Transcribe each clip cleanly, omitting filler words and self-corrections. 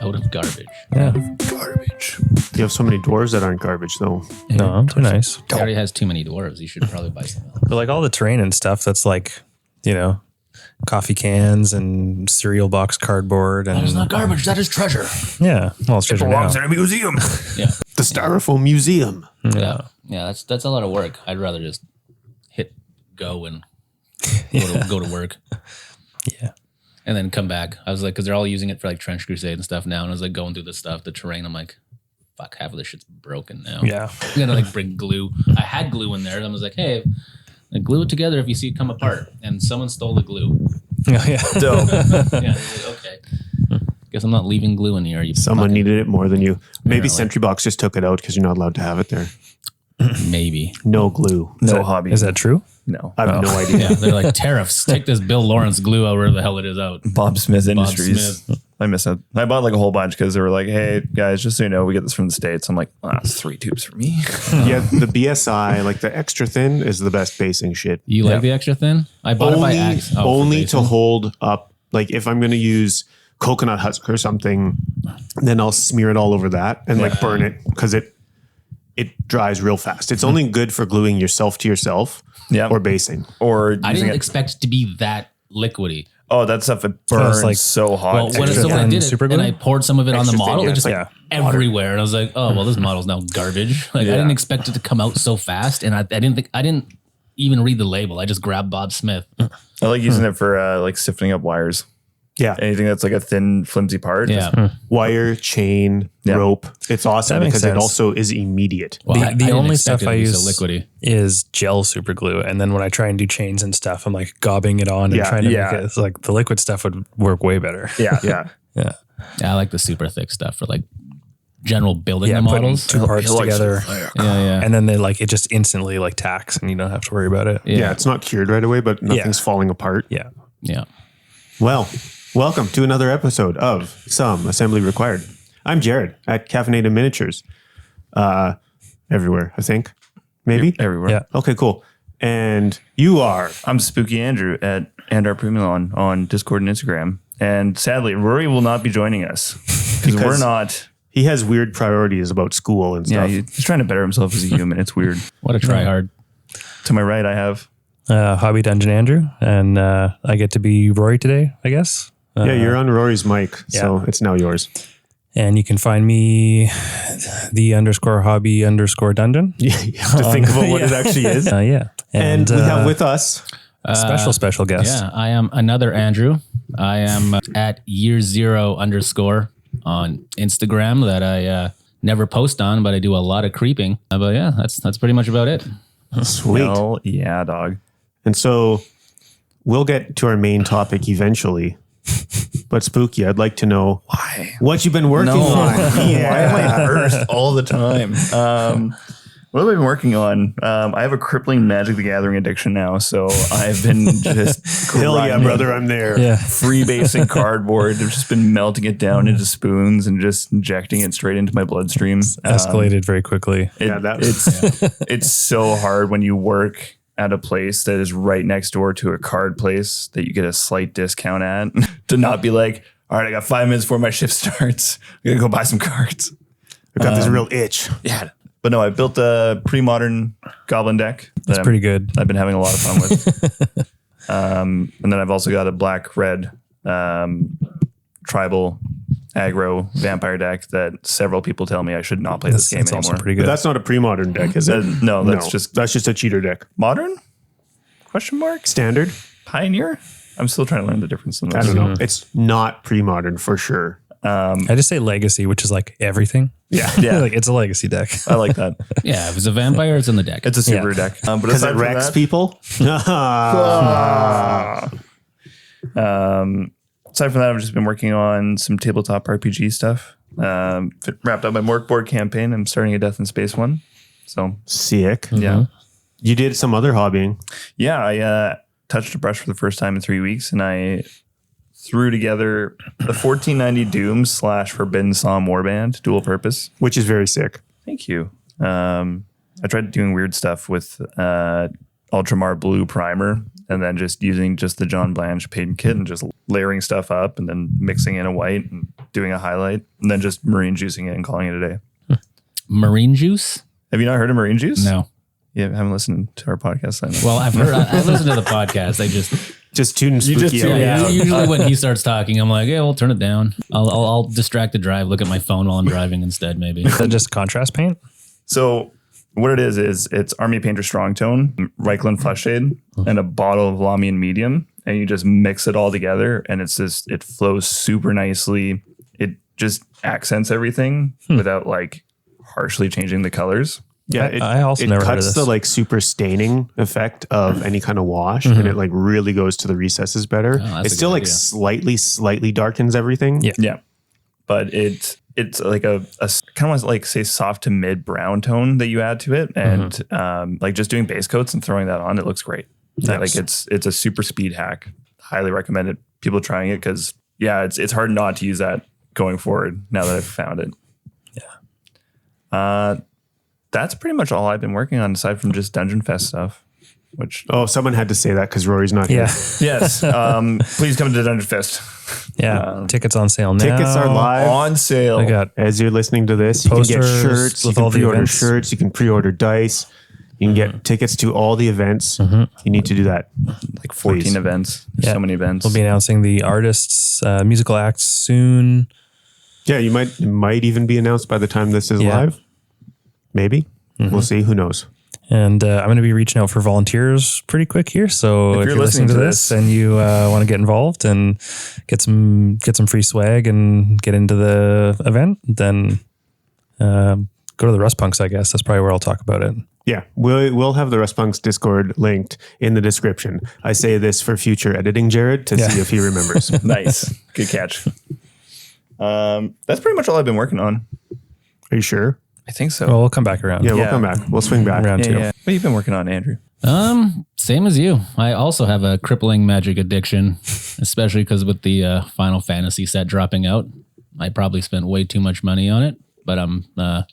Out of garbage. Yeah. Garbage. You have so many dwarves that aren't garbage, though. No, they're nice. He already has too many dwarves. You should probably buy some else. But like all the terrain and stuff, that's like, you know, coffee cans and cereal box cardboard. And That is not garbage. That is treasure. yeah. Well, it's treasure now. Belongs in a museum. Yeah. The Styrofoam Museum. Yeah. Yeah. That's a lot of work. I'd rather just hit go and go to work. Yeah. And then come back. I was like, because they're all using it for like Trench Crusade and stuff now. And I was like going through the stuff, the terrain. I'm like, fuck, half of this shit's broken now. Yeah. I gotta like bring glue. I had glue in there. And I was like, hey, like, glue it together if you see it come apart. And someone stole the glue. Yeah. Dope. Yeah. I was like, okay. Guess I'm not leaving glue in here. You Someone fucking- needed it more than you. Maybe Apparently. Sentry Box just took it out because you're not allowed to have it there. Maybe. No glue. No hobby. Is that true? No. I have no idea. Yeah. They're like tariffs. Take this Bill Lawrence glue out where the hell it is out. Bob Smith Industries. Smith. I miss it. I bought like a whole bunch because they were like, hey, guys, just so you know, we get this from the States. I'm like, it's 3 tubes for me. Yeah, the BSI, like the extra thin, is the best basing shit. You like the extra thin? I bought it by accident. Oh, for only to basing? hold up. Like if I'm going to use coconut husk or something, then I'll smear it all over that and like burn it because it dries real fast. It's only good for gluing yourself to yourself or basing. Or I using didn't it. expect it to be that liquidy. Oh, that stuff, it burns like- so hot. Well, when Extra I thin did it super and glue? I poured some of it on the Extra thin, model, yeah, it just it's like like everywhere. And I was like, oh, well, this model's now garbage. Like I didn't expect it to come out so fast. And I didn't even read the label. I just grabbed Bob Smith. I like using it for like sifting up wires. Yeah. Anything that's like a thin, flimsy part. Yeah. Wire, chain, rope. It's awesome That makes because it sense. also is immediate. Well, The I didn't only expect stuff it to I be use so liquidy. is gel super glue. And then when I try and do chains and stuff, I'm like gobbing it on and Yeah, trying to yeah. make it. It's like the liquid stuff would work way better. Yeah. Yeah. Yeah. Yeah, I like the super thick stuff for like general building Yeah. the Putting models. 2 parts together. Yeah. And then they like, it just instantly like tacks and you don't have to worry about it. Yeah. It's not cured right away, but nothing's falling apart. Yeah. Yeah. Well, welcome to another episode of Some Assembly Required. I'm Jarrid at Caffeinated Miniatures. Everywhere, I think. Maybe? Everywhere. Yeah. Okay, cool. And you are... I'm Spooky Andrew at Andar Primulon on Discord and Instagram. And sadly, Rory will not be joining us because we're not. He has weird priorities about school and Yeah, stuff. he's trying to better himself as a human. It's weird. What a try hard. To my right, I have. Hobby Dungeon Andrew. And I get to be Rory today, I guess. Yeah, you're on Rory's mic, so it's now yours. And you can find me _hobby_dungeon. You have to think about what it actually is. Yeah. And we have with us... special guest. Yeah, I am another Andrew. I am at Yearzero _ on Instagram that I never post on, but I do a lot of creeping. But yeah, that's pretty much about it. Sweet. Hell yeah, dog. And so we'll get to our main topic eventually. But Spooky, I'd like to know what you've been working on. Why am I first all the time? What have I been working on? I have a crippling Magic the Gathering addiction now, so I've been just Hell yeah, grinding, brother, I'm there. Yeah. freebasing cardboard. I've just been melting it down into spoons and just injecting it straight into my bloodstream. Escalated very quickly. It's so hard when you work at a place that is right next door to a card place that you get a slight discount at to not be like, all right, I got 5 minutes before my shift starts. I gotta go buy some cards. I've got this real itch. Yeah. But no, I built a pretty modern goblin deck. That's pretty good. I've been having a lot of fun with. And then I've also got a black-red tribal aggro vampire deck that several people tell me I should not play this game It's anymore. also pretty But good. that's not a pre-modern deck, is it? No, that's just a cheater deck. modern? Question mark? Standard? Pioneer? I'm still trying to learn the difference in those. I don't know. It's not pre-modern for sure. I just say legacy, which is like everything. Yeah. Yeah. Like it's a legacy deck. I like that. Yeah, if it's a vampire, it's in the deck. It's a Subaru deck. But Because aside it from wrecks that, people? aside from that, I've just been working on some tabletop RPG stuff. Wrapped up my Morkboard campaign. I'm starting a Death in Space one. So Sick. yeah. You did some other hobbying. Yeah, I touched a brush for the first time in 3 weeks, and I threw together the 1490 Doom / Forbidden Psalm Warband dual purpose. Which is very sick. Thank you. I tried doing weird stuff with Ultramar Blue primer, and then just using just the John Blanche paint kit and just layering stuff up and then mixing in a white and doing a highlight and then just marine juicing it and calling it a day. Marine juice? Have you not heard of marine juice? No. Yeah, I haven't listened to our podcast then. Well, I've heard. I listened to the podcast. I just tune spooky tune out. out. usually when he starts talking, I'm like, yeah, we'll turn it down. I'll distract the drive, look at my phone while I'm driving instead. Maybe. Is that just contrast paint? So what it is it's Army Painter Strong Tone, Reichland Flush Shade, and a bottle of Lamian Medium, and you just mix it all together, and it flows super nicely. It just accents everything without like harshly changing the colors. Yeah, I also never heard of cuts this. the like super staining effect of any kind of wash, and it like really goes to the recesses better. that's It a still good like idea. slightly darkens everything. Yeah. Yeah. But it's like a kind of like say soft to mid brown tone that you add to it. And like just doing base coats and throwing that on, it looks great. Nice. Like it's a super speed hack. Highly recommend it. People trying it because it's hard not to use that going forward now that I've found it. Yeah. That's pretty much all I've been working on aside from just Dungeon Fest stuff. Which someone had to say that because Rory's not here. Yeah. yes, please come to Dungeon Fest. Yeah. Tickets on sale now. Tickets are live. On sale. I got As you're listening to this, you can get Posters shirts, you with can all the pre-order events. shirts, you can pre-order dice, you can get tickets to all the events. You need to do that. Like 14 Please. events. There's Yeah. so many events. We'll be announcing the artists' musical acts soon. Yeah, it might even be announced by the time this is Yeah. live. Maybe. We'll see. Who knows? And I'm going to be reaching out for volunteers pretty quick here. So if you're listening to this and you want to get involved and get some free swag and get into the event, then go to the Rust Punks, I guess. That's probably where I'll talk about it. Yeah, we'll have the Rustpunks Discord linked in the description. I say this for future editing, Jarrid, to see if he remembers. Nice. Good catch. That's pretty much all I've been working on. Are you sure? I think so. Well, we'll come back around. Yeah, we'll Yeah. come back. We'll swing back. Round two. What have you been working on, Andrew? Same as you. I also have a crippling magic addiction, especially because with the Final Fantasy set dropping out, I probably spent way too much money on it. But I'm a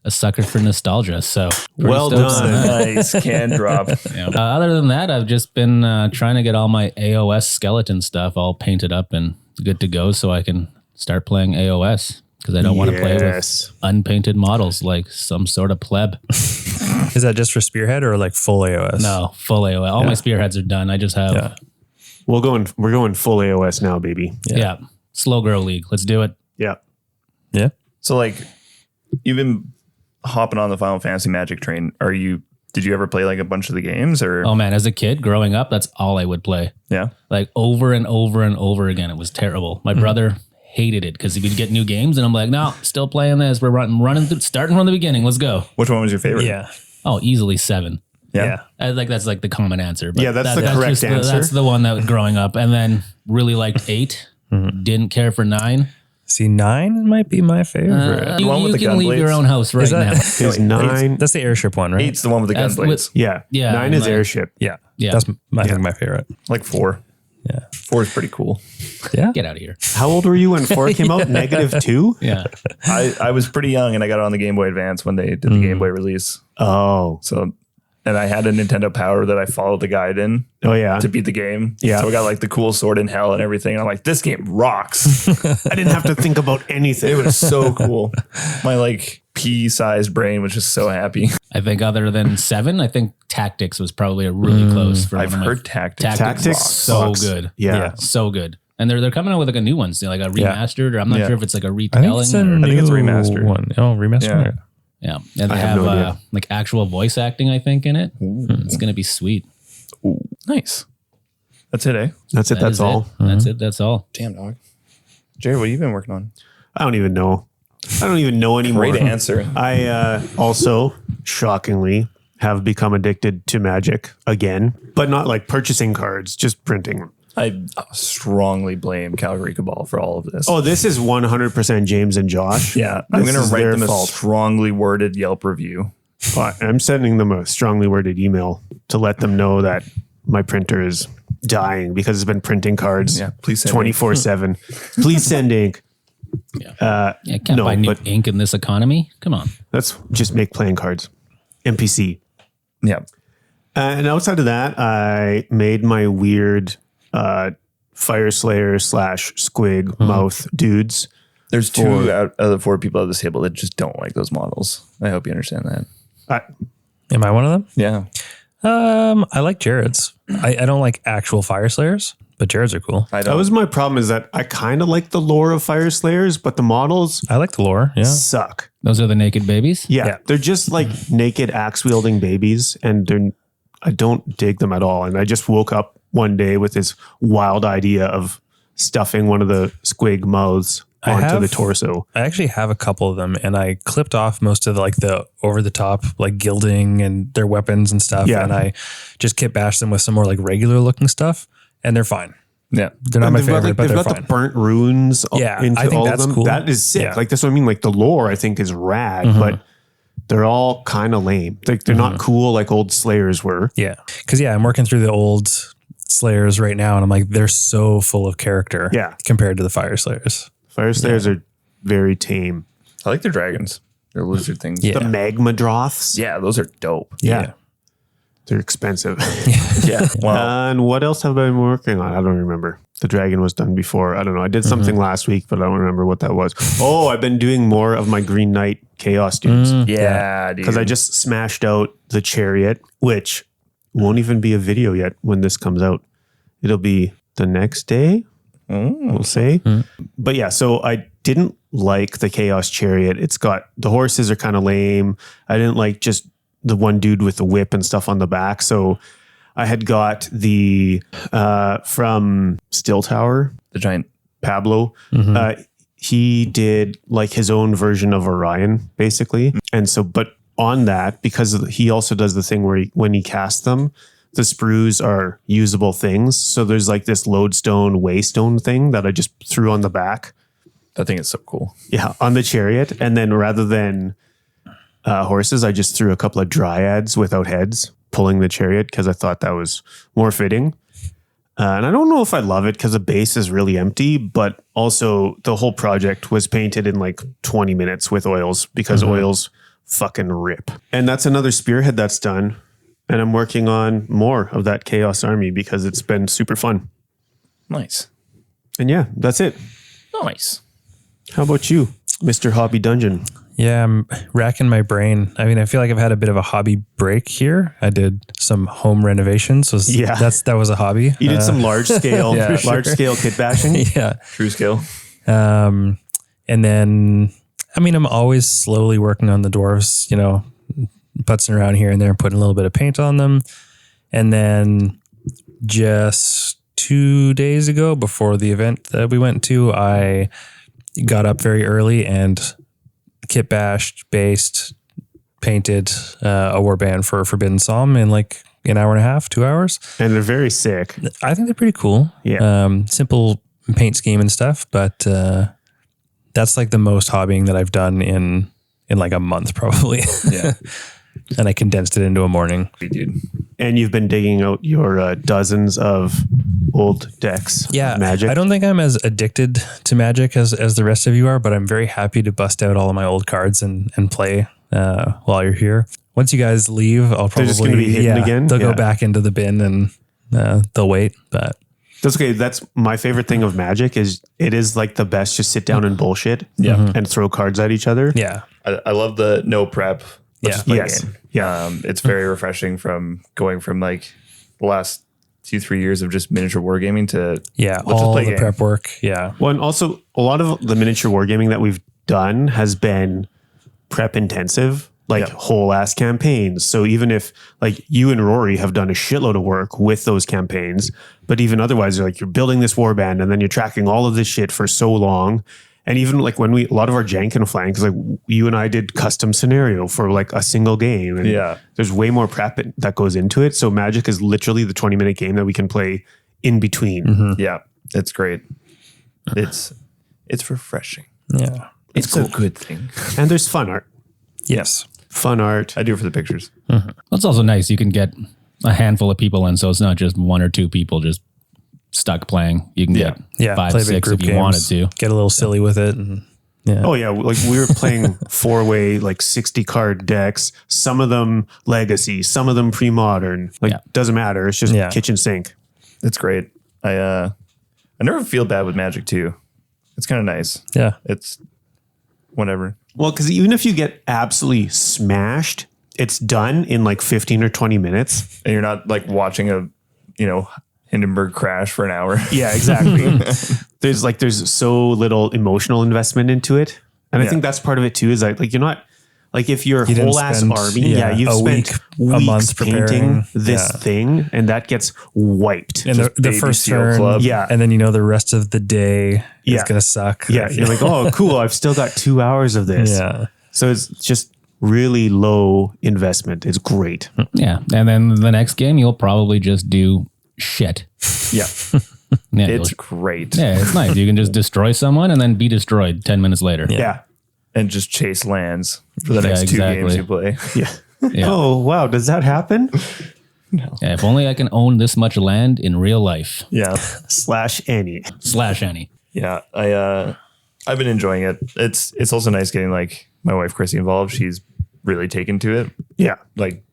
sucker for nostalgia, so pretty Well stoked on done. that. Nice can drop. Yeah. Other than that, I've just been trying to get all my AOS skeleton stuff all painted up and good to go, so I can start playing AOS. Because I don't want to play with unpainted models like some sort of pleb. Is that just for Spearhead or like full AOS? No, full AOS. All my spearheads are done. I just have We're going full AOS now, baby. slow grow league. Let's do it. Yeah. Yeah. So, like, you've been hopping on the Final Fantasy Magic train. Did you ever play like a bunch of the games or? Oh man, as a kid growing up, that's all I would play. Yeah. Like over and over and over again. It was terrible. My brother hated it because he would get new games and I'm like, no, still playing this. We're running through, starting from the beginning. Let's go. Which one was your favorite? Yeah. Oh, easily 7. Yeah. That's like the common answer. But Yeah, that's the correct just answer. That's the one that was growing up, and then really liked 8. Didn't care for 9. See, 9 might be my favorite. You, one with you the can leave gunblades? your own house right now. Is 9. That's the airship one, right? 8's the one with the That's gunblades. with- Yeah. Yeah, 9 is like- airship. Yeah. Yeah. That's I think my favorite. Like 4. Yeah. 4 is pretty cool. Yeah. Get out of here. How old were you when 4 came out? -2? Yeah. I was pretty young and I got it on the Game Boy Advance when they did the Game Boy release. Oh. So, and I had a Nintendo Power that I followed the guide in Oh, yeah. to beat the game. Yeah. So I got like the cool sword in hell and everything. And I'm like, this game rocks. I didn't have to think about anything. It was so cool. My like pea-sized brain was just so happy. I think other than 7, I think Tactics was probably a really close for I've one of my- heard Tactics. Tactics Tactics so sucks. good. Yeah. So good. And they're coming out with like a new one, so like a remastered, or I'm not Yeah. sure if it's like a I think retelling. it's a or, new it's a remastered. one. Oh, remastered. Yeah. yeah, and they I have have no idea. like actual voice acting, I think, in it. It's gonna be sweet. Ooh, nice. That's it, eh? That's it. That That's is all. it. That's it. That's all. Damn, dog. Jared, what have you been working on? I don't even know. I don't even know anymore. Great answer. I also, shockingly, have become addicted to Magic again, but not like purchasing cards, just printing them. I strongly blame Calgary Cabal for all of this. Oh, this is 100% James and Josh. yeah. I'm This going is to write their them fault. a strongly worded Yelp review. I'm sending them a strongly worded email to let them know that my printer is dying because it's been printing cards Yeah, please send 24/7. Please send ink. Yeah, can't No, buy new but- ink in this economy. Come on. Let's just make playing cards. NPC. Yeah. And outside of that, I made my weird Fire Slayer / Squig mouth dudes. There's 2 out of the 4 people at this table that just don't like those models. I hope you understand that. Am I one of them? Yeah. I like Jarrid's. I don't like actual Fire Slayers, but Jarrid's are cool. That was my problem, is that I kind of like the lore of Fire Slayers, but the models I like the lore. Yeah. suck. Those are the naked babies? Yeah. They're just like naked axe wielding babies, and I don't dig them at all. And I just woke up one day with this wild idea of stuffing one of the Squig mouths onto the torso. I actually have a couple of them, and I clipped off most of the over the top gilding and their weapons and stuff. Yeah. And I just kit bashed them with some more regular looking stuff, and they're fine. Yeah. They're not my favorite, but they've they're got fine. the burnt runes into I think all that's of them. cool. That is sick. Yeah. That's what I mean. The lore I think is rad, but they're all kind of lame. They're not cool like old Slayers were. Yeah. Because I'm working through the old Slayers right now, and I'm they're so full of character compared to the Fire Slayers. Fire Slayers are very tame. I like their dragons. Their lizard things. Yeah. The magma droths. Yeah, those are dope. Yeah. They're expensive. Yeah. Wow. And what else have I been working on? I don't remember. The dragon was done before. I don't know. I did something last week, but I don't remember what that was. Oh, I've been doing more of my Green Knight Chaos dudes. Yeah, dude. Because I just smashed out the chariot, which won't even be a video yet when this comes out. It'll be the next day, we'll say. But yeah, so I didn't like the Chaos Chariot. The horses are kind of lame. I didn't like just the one dude with the whip and stuff on the back. So I had got the, from Still Tower, the giant Pablo. He did his own version of Orion, basically. And so, but on that, because he also does the thing where when he casts them, the sprues are usable things. So there's this lodestone, waystone thing that I just threw on the back. I think it's so cool. Yeah, on the chariot. And then rather than horses, I just threw a couple of dryads without heads pulling the chariot because I thought that was more fitting. And I don't know if I love it because the base is really empty, but also the whole project was painted in 20 minutes with oils because oils fucking rip. And that's another spearhead that's done. And I'm working on more of that Chaos Army because it's been super fun. Nice. And yeah, that's it. Nice. How about you, Mr. Hobby Dungeon? Yeah, I'm racking my brain. I mean, I feel like I've had a bit of a hobby break here. I did some home renovations. That was a hobby. You did some large scale kit bashing. Yeah. True scale. And then, I'm always slowly working on the dwarves, putzing around here and there, putting a little bit of paint on them. And then just 2 days ago, before the event that we went to, I got up very early and kit bashed, based, painted a warband for Forbidden Psalm in an hour and a half, 2 hours. And they're very sick. I think they're pretty cool. Yeah. Simple paint scheme and stuff, but that's the most hobbying that I've done in a month probably. Yeah. And I condensed it into a morning. Dude. And you've been digging out your dozens of old decks of Magic. I don't think I'm as addicted to Magic as the rest of you are, but I'm very happy to bust out all of my old cards and play while you're here. Once you guys leave, I'll probably... They're just going to be hidden again? They'll go back into the bin and they'll wait, but... That's okay. That's my favorite thing of Magic is it is the best. Just sit down and bullshit and throw cards at each other. Yeah. I love the no prep. Let's just play a game. Yeah. It's very refreshing from going from the last 2-3 years of just miniature wargaming to all the prep work. Yeah. Well, and also a lot of the miniature wargaming that we've done has been prep intensive, whole ass campaigns. So even if you and Rory have done a shitload of work with those campaigns, but even otherwise, you're building this warband and then you're tracking all of this shit for so long. And even when a lot of our jank and flanks, you and I did custom scenario for a single game. And there's way more prep that goes into it. So Magic is literally the 20-minute game that we can play in between. Mm-hmm. Yeah, it's great. It's refreshing. Yeah. It's a good thing. And there's fun art. Yes. Fun art. I do it for the pictures. Mm-hmm. It's also nice. You can get a handful of people in, so it's not just 1 or 2 people just stuck playing. You can get 5, 6 if you wanted to. Get a little silly with it. And Yeah. Oh yeah, like we were playing 4-way, like 60 card decks. Some of them legacy, some of them pre-modern. Like doesn't matter. It's just kitchen sink. It's great. I never feel bad with Magic too. It's kind of nice. Yeah. It's whatever. Well, because even if you get absolutely smashed, it's done in like 15 or 20 minutes. And you're not like watching a, Hindenburg crash for an hour. Yeah, exactly. there's so little emotional investment into it. And I think that's part of it too, is like you're not like if you're a whole ass army, you've spent weeks month painting this thing and that gets wiped. And the first turn, club. And then the rest of the day is gonna suck. Yeah. You're like, oh cool, I've still got 2 hours of this. Yeah. So it's just really low investment. It's great. Yeah. And then the next game you'll probably just do shit. Yeah. Yeah, it's great. Yeah, it's nice. You can just destroy someone and then be destroyed 10 minutes later. Yeah. And just chase lands for the next 2 games you play. Yeah. Oh, wow. Does that happen? No. Yeah, if only I can own this much land in real life. Yeah. /any. /any. Yeah. I've been enjoying it. It's also nice getting like my wife Chrissy involved. She's really taken to it. Yeah. Like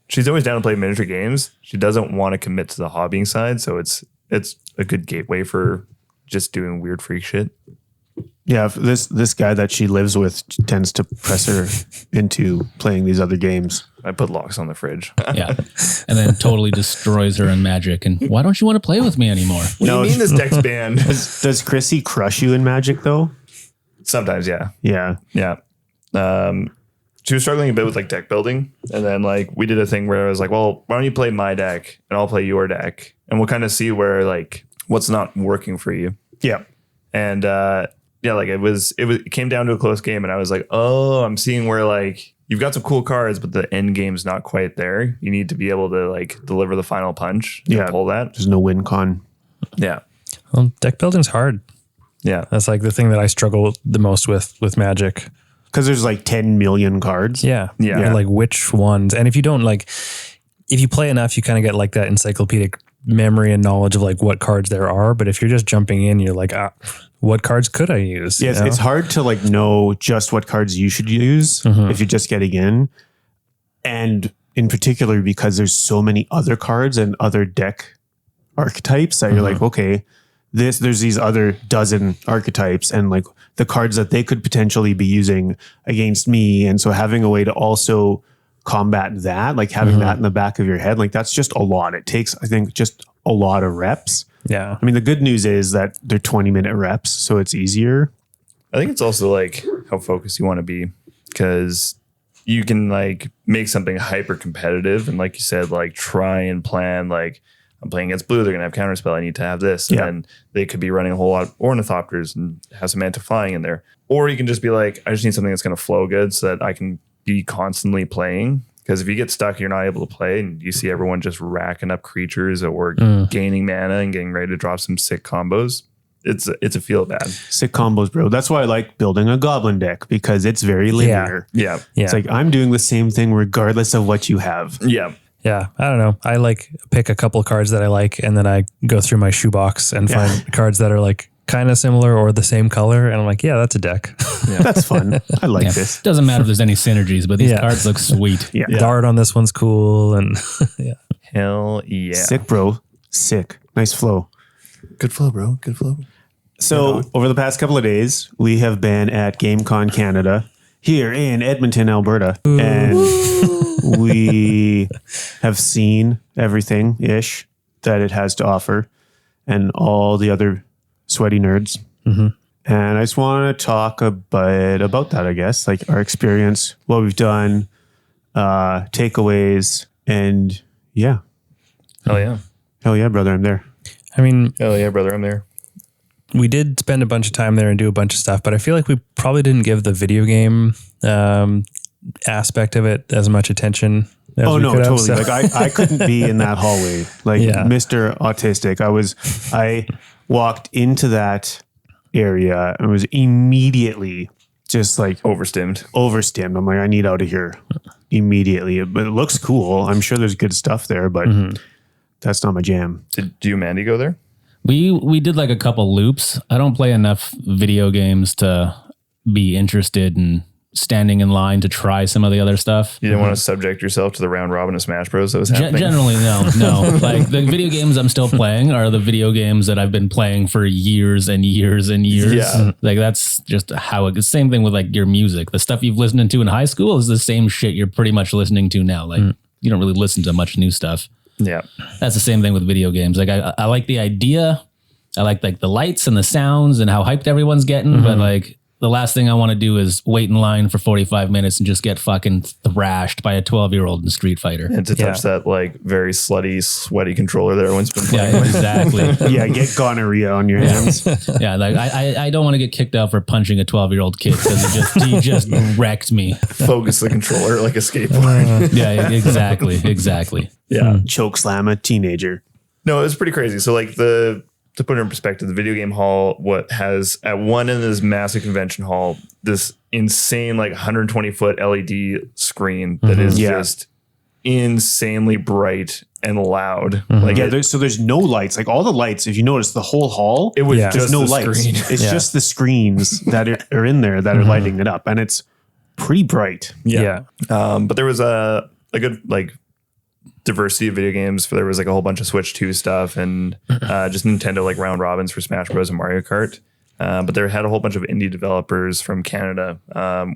she's always down to play miniature games. She doesn't want to commit to the hobbying side. So it's a good gateway for just doing weird freak shit. Yeah, this guy that she lives with tends to press her into playing these other games. I put locks on the fridge. Yeah. And then totally destroys her in Magic. And why don't you want to play with me anymore? What do you mean this deck's banned? Does Chrissy crush you in Magic though? Sometimes, yeah. Yeah. Yeah. She was struggling a bit with like deck building. And then like we did a thing where I was like, well, why don't you play my deck and I'll play your deck and we'll kind of see where like what's not working for you. Yeah. And like it came down to a close game and I was like, oh, I'm seeing where like you've got some cool cards, but the end game's not quite there. You need to be able to like deliver the final punch to pull that. There's no win con. Yeah. Well, deck building's hard. Yeah. That's like the thing that I struggle the most with Magic. Because there's like 10 million cards. Yeah. Yeah. And like which ones. And if you don't if you play enough, you kind of get like that encyclopedic memory and knowledge of like what cards there are. But if you're just jumping in, you're like, what cards could I use? Yes, it's hard to like know just what cards you should use if you're just getting in. And in particular, because there's so many other cards and other deck archetypes that you're like, okay, there's these other dozen archetypes and like the cards that they could potentially be using against me. And so having a way to also combat that, like having that in the back of your head, like that's just a lot. It takes, I think, just a lot of reps. Yeah. I mean, the good news is that they're 20-minute reps, so it's easier. I think it's also like how focused you want to be because you can like make something hyper competitive. And like you said, like try and plan, like I'm playing against blue, they're going to have counterspell. I need to have this. And then they could be running a whole lot of ornithopters and have some anti-flying in there. Or you can just be like, I just need something that's going to flow good so that I can be constantly playing. Because if you get stuck, you're not able to play and you see everyone just racking up creatures or gaining mana and getting ready to drop some sick combos. It's a feel bad. Sick combos, bro. That's why I like building a goblin deck because it's very linear. Yeah. It's like I'm doing the same thing regardless of what you have. Yeah. Yeah. I don't know. I like pick a couple of cards that I like and then I go through my shoebox and find cards that are like kind of similar or the same color. And I'm like, yeah, that's a deck. Yeah. That's fun. I like this. Doesn't matter if there's any synergies, but these cards look sweet. Yeah. Dart on this one's cool. And Hell yeah. Sick, bro. Sick. Nice flow. Good flow, bro. Good flow. So over the past couple of days, we have been at GameCon Canada here in Edmonton, Alberta. And we have seen everything-ish that it has to offer and all the other sweaty nerds. And I just want to talk a bit about that, I guess, like our experience, what we've done, takeaways, and yeah. Hell yeah. Hell yeah, brother, I'm there. I mean, Hell yeah, brother, I'm there. we did spend a bunch of time there and do a bunch of stuff, but I feel like we probably didn't give the video game aspect of it as much attention as Oh we no, could totally. have, so. Like I couldn't be in that hallway. Like Mr. Autistic. I walked into that area and was immediately just like Overstimmed. I'm like, I need out of here immediately. But it looks cool. I'm sure there's good stuff there, but that's not my jam. Did you and Mandy go there? We did like a couple loops. I don't play enough video games to be interested in standing in line to try some of the other stuff. You didn't want to subject yourself to the round robin of Smash Bros. That was happening. Generally, no. Like the video games I'm still playing are the video games that I've been playing for years and years and years. Yeah. Like that's just how the same thing with like your music. The stuff you've listened to in high school is the same shit you're pretty much listening to now. Like you don't really listen to much new stuff. Yeah. That's the same thing with video games. Like I like the idea. I like the lights and the sounds and how hyped everyone's getting, but like the last thing I want to do is wait in line for 45 minutes and just get fucking thrashed by a 12-year-old in Street Fighter. And to touch that like very slutty, sweaty controller that everyone's been playing. Yeah, exactly. Yeah, get gonorrhea on your hands. Yeah, like I don't want to get kicked out for punching a 12-year-old kid because he just wrecked me. Focus the controller like a skateboard. Yeah, exactly. Yeah. Choke slam a teenager. No, it was pretty crazy. So like to put it in perspective, the video game hall, has at one end of this massive convention hall, this insane like 120 foot LED screen that is just insanely bright and loud. Like there's no lights. Like all the lights, if you notice, the whole hall, it was there's just no the lights. screen. It's just the screens that are in there that are lighting it up, and it's pretty bright. Yeah. But there was a good like diversity of video games. There was like a whole bunch of Switch 2 stuff and just Nintendo like round robins for Smash Bros. And Mario Kart. But they had a whole bunch of indie developers from Canada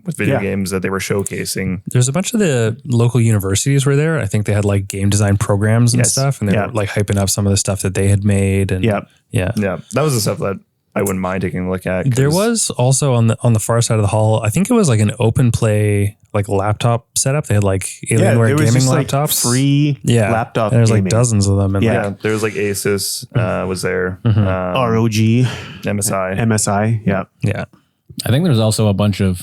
with video games that they were showcasing. There's a bunch of the local universities were there. I think they had like game design programs and stuff, and they were like hyping up some of the stuff that they had made. And yeah, that was the stuff that I wouldn't mind taking a look at. There was also on the far side of the hall, I think it was like an open play like laptop setup. They had like Alienware gaming laptops, like free laptop. And there's gaming. like dozens of them. And there was like Asus was there, ROG, MSI. Yeah. I think there's also a bunch of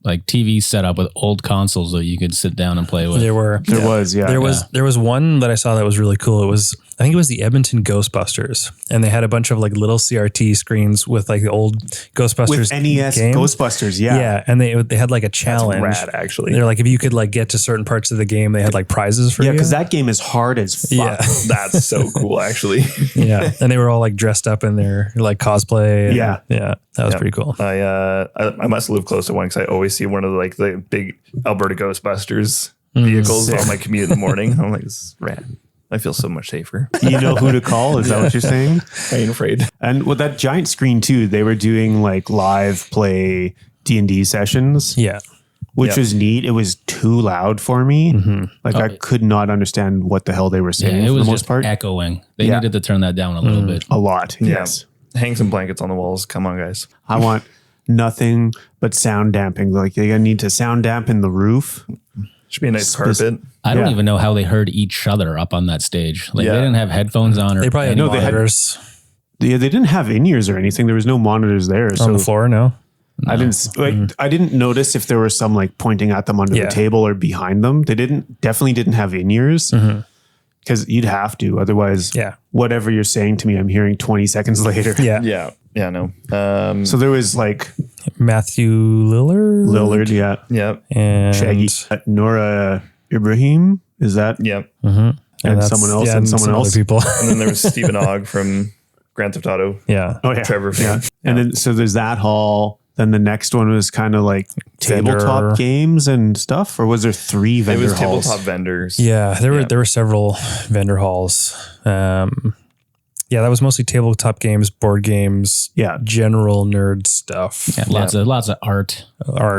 like TV set up with old consoles that you could sit down and play with. There was one that I saw that was really cool. I think it was the Edmonton Ghostbusters, and they had a bunch of like little CRT screens with like the old Ghostbusters with NES game. Ghostbusters. And they had like a challenge. That's rad, actually. They're like, if you could like get to certain parts of the game, they had like prizes for you. Yeah, because that game is hard as fuck. Yeah. That's so cool, actually. Yeah, and they were all like dressed up in their like cosplay. And, yeah, that was pretty cool. I must live close to one because I always see one of the like the big Alberta Ghostbusters vehicles on my commute in the morning. I'm like, this is rad. I feel so much safer. You know who to call? Is that what you're saying? I ain't afraid. And with that giant screen too, they were doing like live play D&D sessions. Yeah. Which was neat. It was too loud for me. Like I could not understand what the hell they were saying it for was the most just part. Echoing. They needed to turn that down a little bit. A lot. Yes. Hang some blankets on the walls. Come on, guys. I want nothing but sound damping. Like they need to sound dampen the roof. Should be a nice carpet. I don't even know how they heard each other up on that stage. Like they didn't have headphones on, or they probably had monitors. They didn't have in-ears or anything. There was no monitors there. On the floor, no. I didn't notice if there was some like pointing at them under the table or behind them. They definitely didn't have in-ears because you'd have to. Otherwise, whatever you're saying to me, I'm hearing 20 seconds later. Yeah, no. So there was like Matthew Lillard. Yeah. And Shaggy, Nora Ibrahim. Is that? Yep. And someone else and someone else. Other people. And then there was Stephen Ogg from Grand Theft Auto. Yeah. Oh yeah. Trevor. Yeah. And then so there's that hall. Then the next one was kind of like tabletop games and stuff, or was there 3 vendor halls? It was tabletop vendors. Yeah, there were several vendor halls. Yeah, that was mostly tabletop games, board games, general nerd stuff. Yeah, lots of art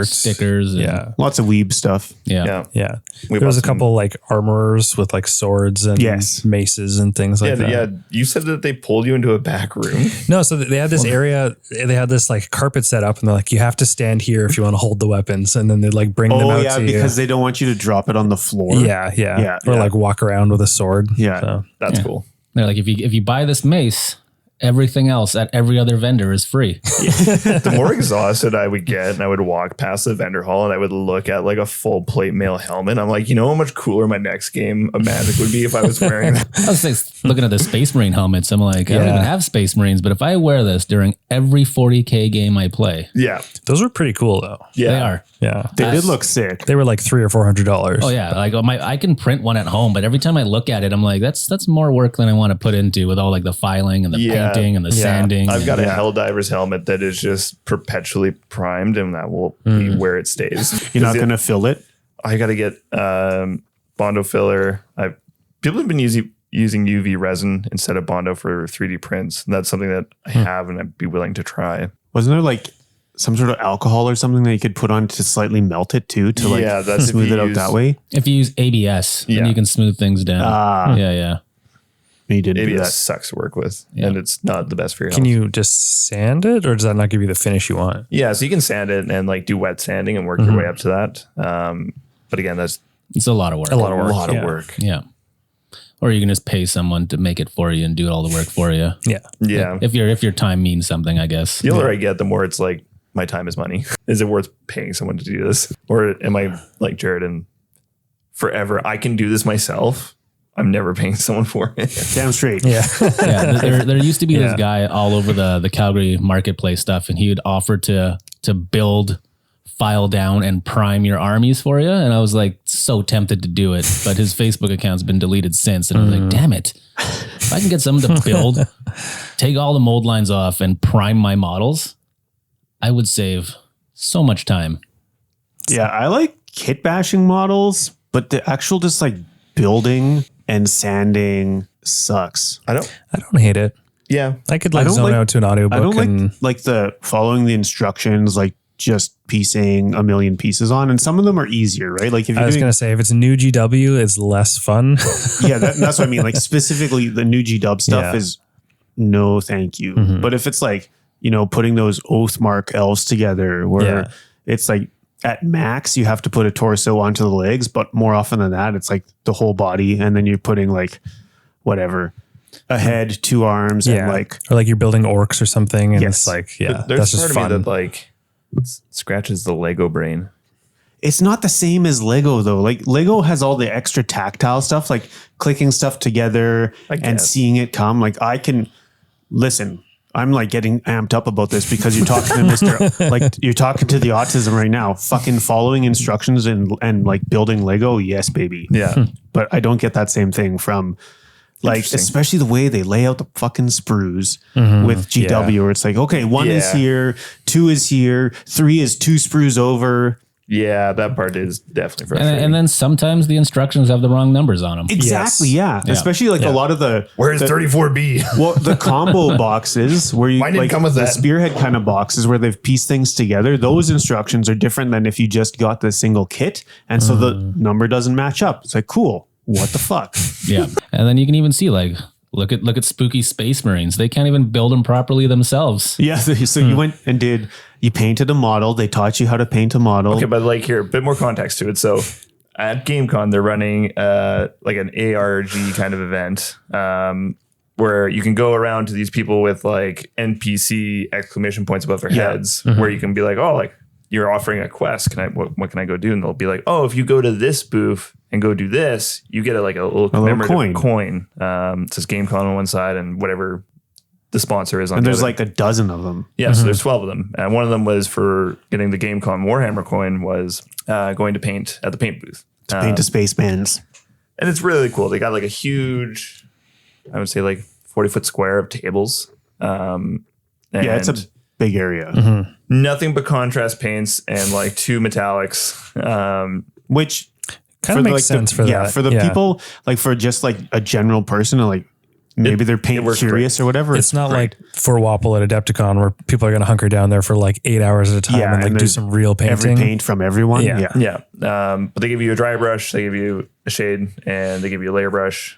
stickers. And, lots of weeb stuff. Yeah. There was a couple like armorers with like swords and maces and things like that. Yeah, you said that they pulled you into a back room. No, so they had this area. They had this like carpet set up, and they're like, you have to stand here if you want to hold the weapons, and then they'd like bring them out. Oh yeah, because they don't want you to drop it on the floor. Yeah. Or like walk around with a sword. Yeah, so. That's cool. They're like, if you buy this mace, everything else at every other vendor is free. The more exhausted I would get, and I would walk past the vendor hall and I would look at like a full plate mail helmet. I'm like, you know how much cooler my next game of Magic would be if I was wearing that. I was like, looking at the Space Marine helmets. I'm like, I don't even have Space Marines, but if I wear this during every 40K game I play. Yeah. Those were pretty cool though. Yeah. They are. Yeah. They did look sick. They were like $300 or $400. Oh yeah. Like I can print one at home, but every time I look at it, I'm like, that's more work than I want to put into with all like the filing and the paint painting and the sanding. I've got a Helldiver's helmet that is just perpetually primed, and that will be where it stays. You're not going to fill it? I got to get Bondo filler. People have been using UV resin instead of Bondo for 3D prints. And that's something that I have and I'd be willing to try. Wasn't there like some sort of alcohol or something that you could put on to slightly melt it too, to like smooth it out that way? If you use ABS, then you can smooth things down. Yeah. You didn't do ABS that. sucks to work with, and it's not the best for your health. Can you just sand it, or does that not give you the finish you want? Yeah, so you can sand it and like do wet sanding and work your way up to that. But again, it's a lot of work. A lot of work. Yeah. Or you can just pay someone to make it for you and do all the work for you. Yeah. If your time means something, I guess. The older I get, the more it's like my time is money. Is it worth paying someone to do this, or am I like Jarrid and forever I can do this myself? I'm never paying someone for it. Damn straight. Yeah. There used to be this guy all over the Calgary marketplace stuff, and he would offer to build, file down, and prime your armies for you. And I was like so tempted to do it, but his Facebook account's been deleted since. And I was like, damn it. If I can get someone to build, take all the mold lines off and prime my models, I would save so much time. Yeah, I like kit bashing models, but the actual just like building and sanding sucks. I don't hate it. Yeah. I could like zone out to an audiobook. I don't like the following the instructions, like just piecing a million pieces on, and some of them are easier, right? Like if I was going to say, if it's a new GW, it's less fun. That's what I mean. Like specifically the new GW stuff is no, thank you. But if it's like, putting those Oathmark elves together where it's like at max, you have to put a torso onto the legs, but more often than that, it's like the whole body. And then you're putting like whatever, a head, 2 arms, and like, or like you're building orcs or something. And it's like, there's that's just part fun. of me that like scratches the Lego brain. It's not the same as Lego though. Like Lego has all the extra tactile stuff, like clicking stuff together and seeing it come. Like I can listen. I'm like getting amped up about this because you're talking to Mr. like you're talking to the autism right now. Fucking following instructions and like building Lego. Yes, baby. Yeah. But I don't get that same thing from like, especially the way they lay out the fucking sprues with GW where it's like, okay, 1 is here, 2 is here, 3 is 2 sprues over. Yeah, that part is definitely frustrating. And then sometimes the instructions have the wrong numbers on them. Exactly, yeah. Especially like a lot of the... Where's 34B? Well, the combo boxes where you... Mine didn't come with the that. spearhead kind of boxes where they've pieced things together, those instructions are different than if you just got the single kit. And so the number doesn't match up. It's like, cool. What the fuck? Yeah. And then you can even see like... Look at spooky Space Marines. They can't even build them properly themselves. Yeah. So you went and you painted a model. They taught you how to paint a model. Okay, but like here, a bit more context to it. So at GameCon, they're running like an ARG kind of event where you can go around to these people with like NPC exclamation points above their heads, where you can be like, oh, like you're offering a quest. What can I go do? And they'll be like, oh, if you go to this booth and go do this, you get a little commemorative coin. It says GameCon on one side and whatever the sponsor is on and the there's other. like a dozen of them. Yeah, so there's 12 of them. And one of them was for getting the GameCon Warhammer coin was going to paint at the paint booth. To paint a Spacemans. And it's really cool. They got like a huge, I would say like 40-foot square of tables. It's a big area. Nothing but contrast paints and like 2 metallics. Which kind of makes sense for that. Yeah, for the people, like for just like a general person, or like maybe they're paint curious or whatever. It's not like for Wapple at Adepticon where people are going to hunker down there for like 8 hours at a time and like do some real painting. Every paint from everyone. Yeah. But they give you a dry brush, they give you a shade, and they give you a layer brush,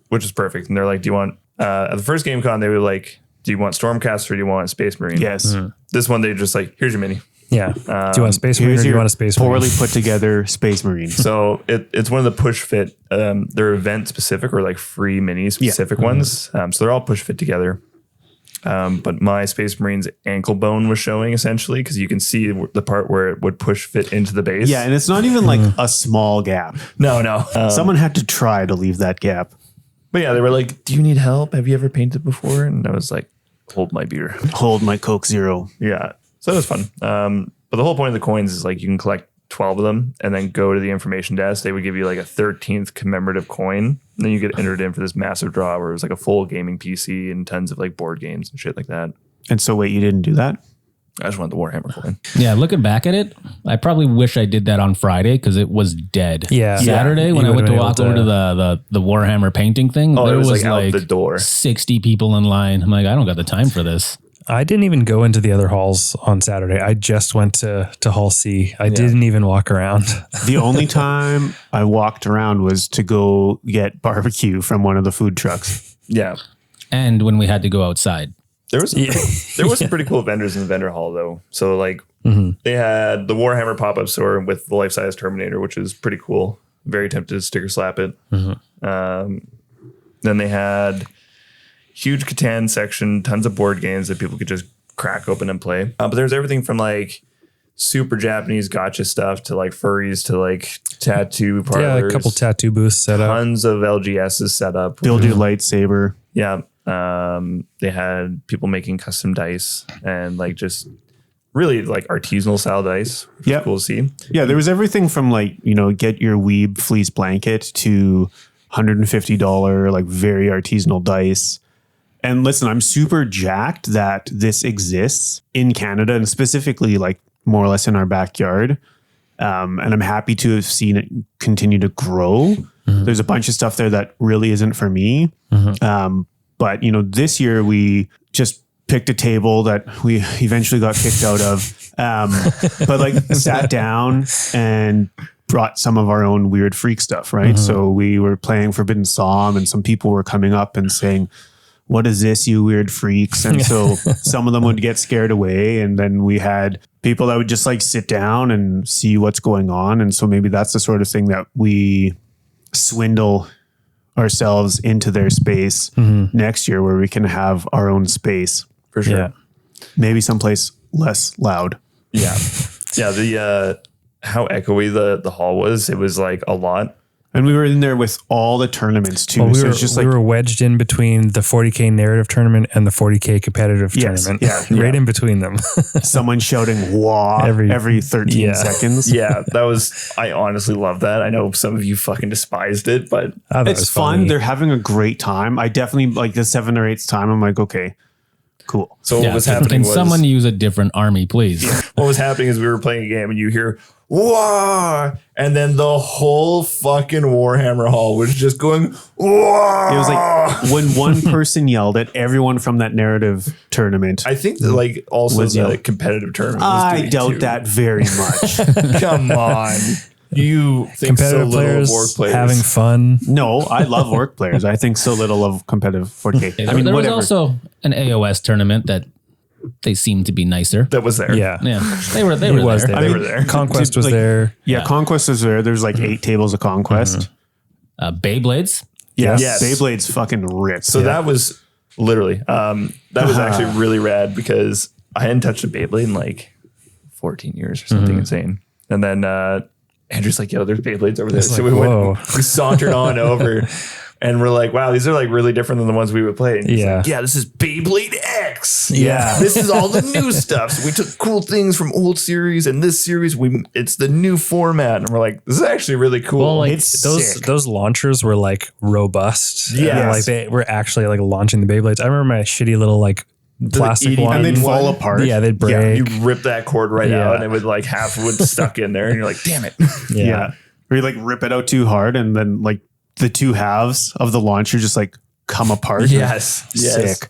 which is perfect. And they're like, do you want, at the first GameCon, they were like, do you want Stormcast or do you want a Space Marine? Yes. This one, they just like, here's your mini. Yeah. Do you want a Space Marine or do you want a Space Marine? Poorly put together Space Marine. So it's one of the push fit. They're event specific or like free mini specific ones. So they're all push fit together. But my Space Marine's ankle bone was showing essentially because you can see the part where it would push fit into the base. Yeah, and it's not even like a small gap. No. Someone had to try to leave that gap. But yeah, they were like, do you need help? Have you ever painted before? And I was like, hold my beer. Hold my Coke Zero. Yeah. So it was fun. But the whole point of the coins is like you can collect 12 of them and then go to the information desk, they would give you like a 13th commemorative coin. And then you get entered in for this massive draw where it was like a full gaming PC and tons of like board games and shit like that. And so wait, you didn't do that? I just wanted the Warhammer coin. Yeah, looking back at it, I probably wish I did that on Friday because it was dead. Yeah. Saturday when I went to walk over to the Warhammer painting thing, there it was was like out the door. 60 people in line. I'm like, I don't got the time for this. I didn't even go into the other halls on Saturday. I just went to Hall C. I didn't even walk around. The only time I walked around was to go get barbecue from one of the food trucks. Yeah. And when we had to go outside. There was some pretty cool vendors in the vendor hall though. So like they had the Warhammer pop-up store with the life-size Terminator, which is pretty cool. Very tempted to sticker slap it. Then they had huge Catan section, tons of board games that people could just crack open and play. But there's everything from like super Japanese gotcha stuff to like furries to like tattoo parlors. Yeah, a couple tattoo booths set up. Tons of LGSs set up. Build your lightsaber. Yeah. They had people making custom dice and like just really like artisanal style dice. Yeah. Cool to see. Yeah, there was everything from like, get your weeb fleece blanket to $150 like very artisanal dice. And listen, I'm super jacked that this exists in Canada and specifically like more or less in our backyard. And I'm happy to have seen it continue to grow. There's a bunch of stuff there that really isn't for me. But, this year we just picked a table that we eventually got kicked out of. But like sat down and brought some of our own weird freak stuff, right? So we were playing Forbidden Psalm and some people were coming up and saying, what is this, you weird freaks? And so some of them would get scared away. And then we had people that would just like sit down and see what's going on. And so maybe that's the sort of thing that we swindle ourselves into their space next year where we can have our own space. For sure. Yeah. Maybe someplace less loud. Yeah. Yeah. The how echoey the hall was, it was like a lot. And we were in there with all the tournaments too. Well, so it's just we were wedged in between the 40K narrative tournament and the 40K competitive tournament. Yeah, right in between them. someone shouting "wah" every 13 seconds. Yeah, I honestly love that. I know some of you fucking despised it, but it's fun. They're having a great time. I definitely like the 7th or 8th time. I'm like, okay, cool. So what was happening Can was someone use a different army, please? what was happening is we were playing a game and you hear "wah," and then the whole fucking Warhammer hall was just going "wah." It was like when one person yelled at everyone from that narrative tournament. I think that like also the competitive tournament was I doing doubt too. that very much. Come on. You think so competitive little players, of orc players. having fun. No, I love orc players. I think so little of competitive 40K. I mean, there whatever. was also an AOS tournament that they seemed to be nicer. that was there. Yeah. Yeah, they were It was there. there. They were there. Conquest was Like, there. Yeah, Conquest was there. There's like 8 tables of Conquest. Beyblades. Yes. Beyblade's fucking ripped. So that was literally, that was actually really rad because I hadn't touched a Beyblade in like 14 years or something insane. And then Andrew's like, yo, there's Beyblades over there. So like, we sauntered on over and we're like, wow, these are like really different than the ones we would play. And he's Yeah. like, yeah, this is Beyblade X. Yeah. This is all the new stuff. So we took cool things from old series and this series, it's the new format. And we're like, this is actually really cool. Well, like It's sick. those launchers were like robust. Yes. And, like they were actually like launching the Beyblades. I remember my shitty little like plastic eating- one. and they'd fall one. apart. Yeah, they'd break. yeah, you rip that cord right Yeah. out and it would like half would stuck in there. And you're like, damn it. Yeah. Or you like rip it out too hard and then like the two halves of the launcher just like come apart. Yes. Sick.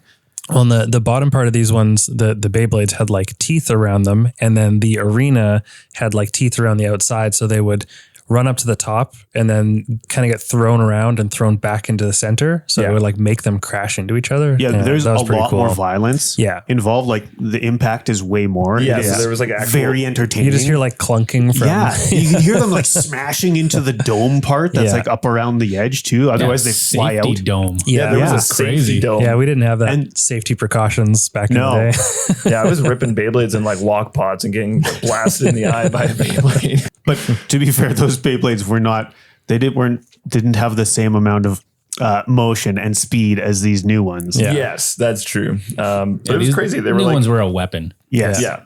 Well, and the bottom part of these ones, the Beyblades had like teeth around them, and then the arena had like teeth around the outside, so they would run up to the top and then kind of get thrown around and thrown back into the center. So it would like make them crash into each other. Yeah, there's that a was pretty lot cool. more violence involved. Like the impact is way more. Yeah, It so is there was like actual, very entertaining. You just hear like clunking from. yeah, you can hear them like smashing into the dome part that's Yeah. like up around the edge too. Otherwise they fly Safety out. dome. yeah, there Yeah. was a safety Crazy. dome. Yeah, we didn't have that And- safety precautions back in No. the day. Yeah, I was ripping Beyblades in like walk pods and getting blasted in the eye by a Beyblade. But to be fair, those Beyblades were not. They didn't have the same amount of motion and speed as these new ones. Yeah. Yes, that's true. But it was These crazy. They were new like, ones were a weapon. Yes. yeah,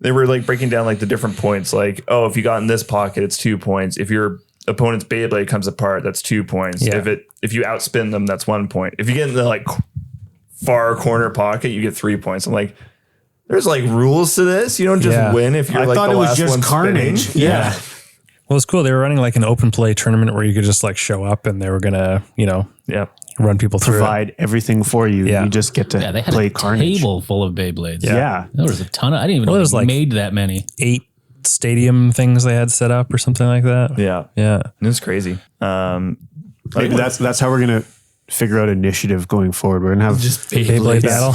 they were like breaking down like the different points. Like, oh, if you got in this pocket, it's 2 points. If your opponent's Beyblade comes apart, that's 2 points. Yeah. If you outspin them, that's 1 point. If you get in the like far corner pocket, you get 3 points. I'm like, there's like rules to this. You don't just win if you're I like thought the it was last just one carnage. spinning. Yeah. Well, it's cool. They were running like an open play tournament where you could just like show up and they were gonna, Yeah. run people through it. Provide everything for you. Yeah. You just get to Yeah, they had play a carnage. table full of Beyblades. Yeah. There was a ton of, I didn't even know there's they like- made that many. 8 stadium things they had set up or something like that. Yeah. Yeah. It's crazy. Maybe that's how we're gonna figure out initiative going forward. We're gonna have Just Beyblade battle.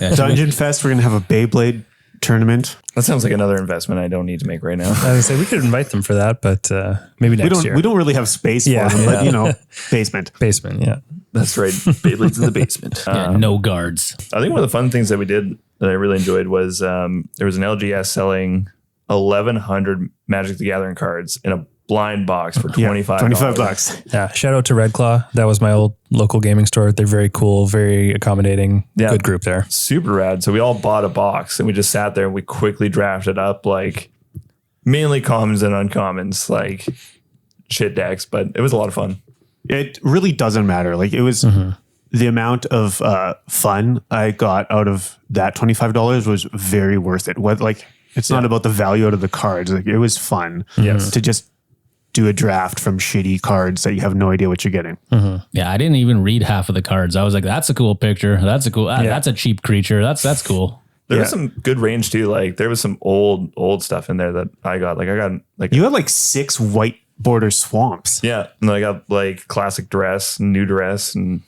yeah, Dungeon Fest. We're gonna have a Beyblade tournament. That sounds like another investment I don't need to make right now. I would say we could invite them for that, but maybe next year. We don't really have space Yeah. for them, but basement. Basement, yeah. That's right. Beyblades in the basement. Yeah, no guards. I think one of the fun things that we did that I really enjoyed was there was an LGS selling 1,100 Magic the Gathering cards in a blind box for $25. $25. Yeah. Shout out to Red Claw. That was my old local gaming store. They're very cool, very accommodating. Yeah. Good group there. Super rad. So we all bought a box and we just sat there and we quickly drafted up like mainly commons and uncommons, like shit decks, but it was a lot of fun. It really doesn't matter. Like it was the amount of fun I got out of that $25 was very worth it. It's not about the value out of the cards. Like it was fun to just do a draft from shitty cards that you have no idea what you're getting. Yeah, I didn't even read half of the cards. I was like, that's a cool picture. That's a cool, that's a cheap creature. That's cool. There was some good range too. Like there was some old stuff in there that I got. Like I got like You had like 6 white border swamps. yeah, and I got like classic dress, new dress, and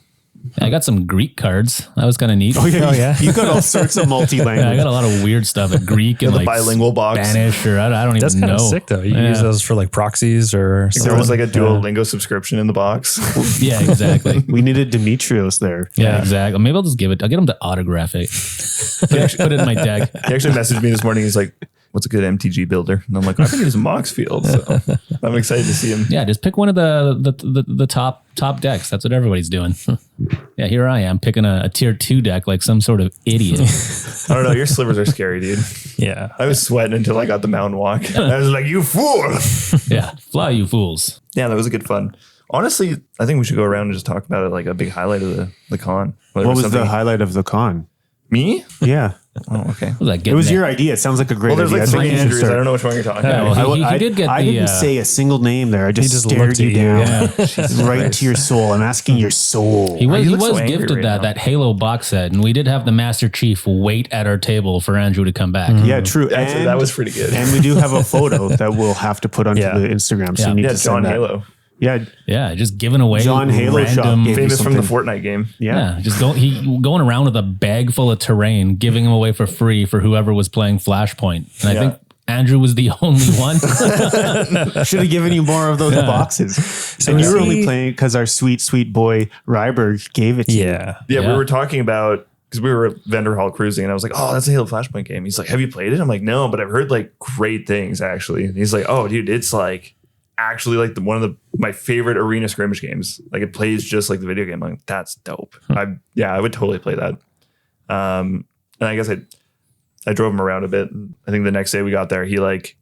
I got some Greek cards. That was kind of neat. yeah. You got all sorts of multi-language. Yeah, I got a lot of weird stuff, like Greek and the like bilingual box. Spanish, or I don't That's even kind know. of sick though. You can use those for like proxies or something. There was like a Duolingo subscription in the box. Yeah, exactly. We needed Demetrios there. Yeah, exactly. Maybe I'll just give it. I'll get him to autograph it. Put it in my deck. He actually messaged me this morning. He's like, "What's a good MTG builder?" And I'm like, "I think he's a Moxfield." So I'm excited to see him. Yeah, just pick one of the top decks. That's what everybody's doing. Yeah, here I am picking a tier 2 deck like some sort of idiot. I don't know. Your slivers are scary, dude. Yeah. I was sweating until I got the mountain walk. I was like, "You fool!" Yeah, fly you fools. Yeah, that was a good fun. Honestly, I think we should go around and just talk about it like a big highlight of the con. What was the highlight of the con? Me? Yeah. Oh, okay. What was that It was getting your idea. It sounds like a great Well, there's idea. like I think 3 you should Andrews. start. I don't know which one you're talking Yeah, about. well, he did get I the, didn't say a single name there. I just, just stared looked you at you. down. Yeah. Right to your soul. I'm asking your soul. He was, you he look so was angry gifted right now. that Halo box set, and we did have the Master Chief wait at our table for Andrew to come back. Yeah, true. Actually, that was pretty good. And we do have a photo that we'll have to put onto Yeah. the Instagram. So Yeah. you need Yeah, to send John that. Halo. Yeah. Yeah, just giving away John Halo Shop random. gave me Famous from the something. Fortnite game. Yeah. Yeah, just going around with a bag full of terrain, giving them away for free for whoever was playing Flashpoint. And I Yeah. think Andrew was the only one. Should have given you more of those boxes. And you were only playing because our sweet, sweet boy Ryberg gave it to you. Yeah. Yeah, we Yeah. were talking about because we were at Vendor Hall cruising, and I was like, "Oh, that's a Halo Flashpoint game." He's like, "Have you played it?" I'm like, "No, but I've heard like great things actually." And he's like, "Oh, dude, it's like actually like one of my favorite arena skirmish games. Like it plays just like the video game." I'm like, "That's dope." I would totally play that. And I guess I drove him around a bit. I think the next day we got there, he like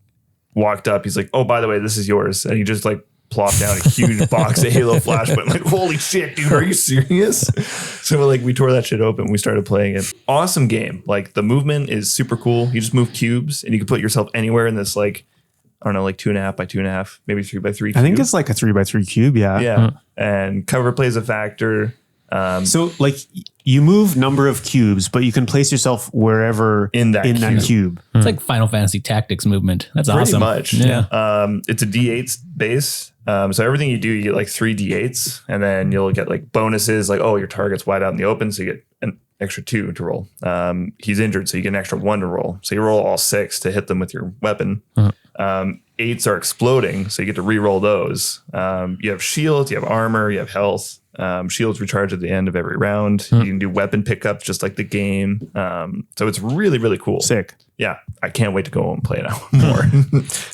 walked up. He's like, "Oh, by the way, this is yours," and he just like plopped down a huge box of Halo Flashpoint. I'm like, holy shit, dude, are you serious? So like we tore that shit open. We started playing it. Awesome game. Like the movement is super cool. You just move cubes and you can put yourself anywhere in this like, I don't know, like 2.5 by 2.5, maybe 3 by 3 I think cube. it's like a 3x3 cube. Yeah. Yeah. And cover plays a factor. So like you move number of cubes, but you can place yourself wherever In that cube. It's like Final Fantasy Tactics movement. That's Pretty awesome. much. Yeah. It's a D8 base. So everything you do, you get like 3 D8s, and then you'll get like bonuses like, oh, your target's wide out in the open, so you get an extra 2 to roll. He's injured, so you get an extra 1 to roll. So you roll all 6 to hit them with your weapon. 8s are exploding, so you get to re-roll those. You have shields, you have armor, you have health. Shields recharge at the end of every round. You can do weapon pickups just like the game. So it's really, really cool. Sick. Yeah, I can't wait to go and play it out more.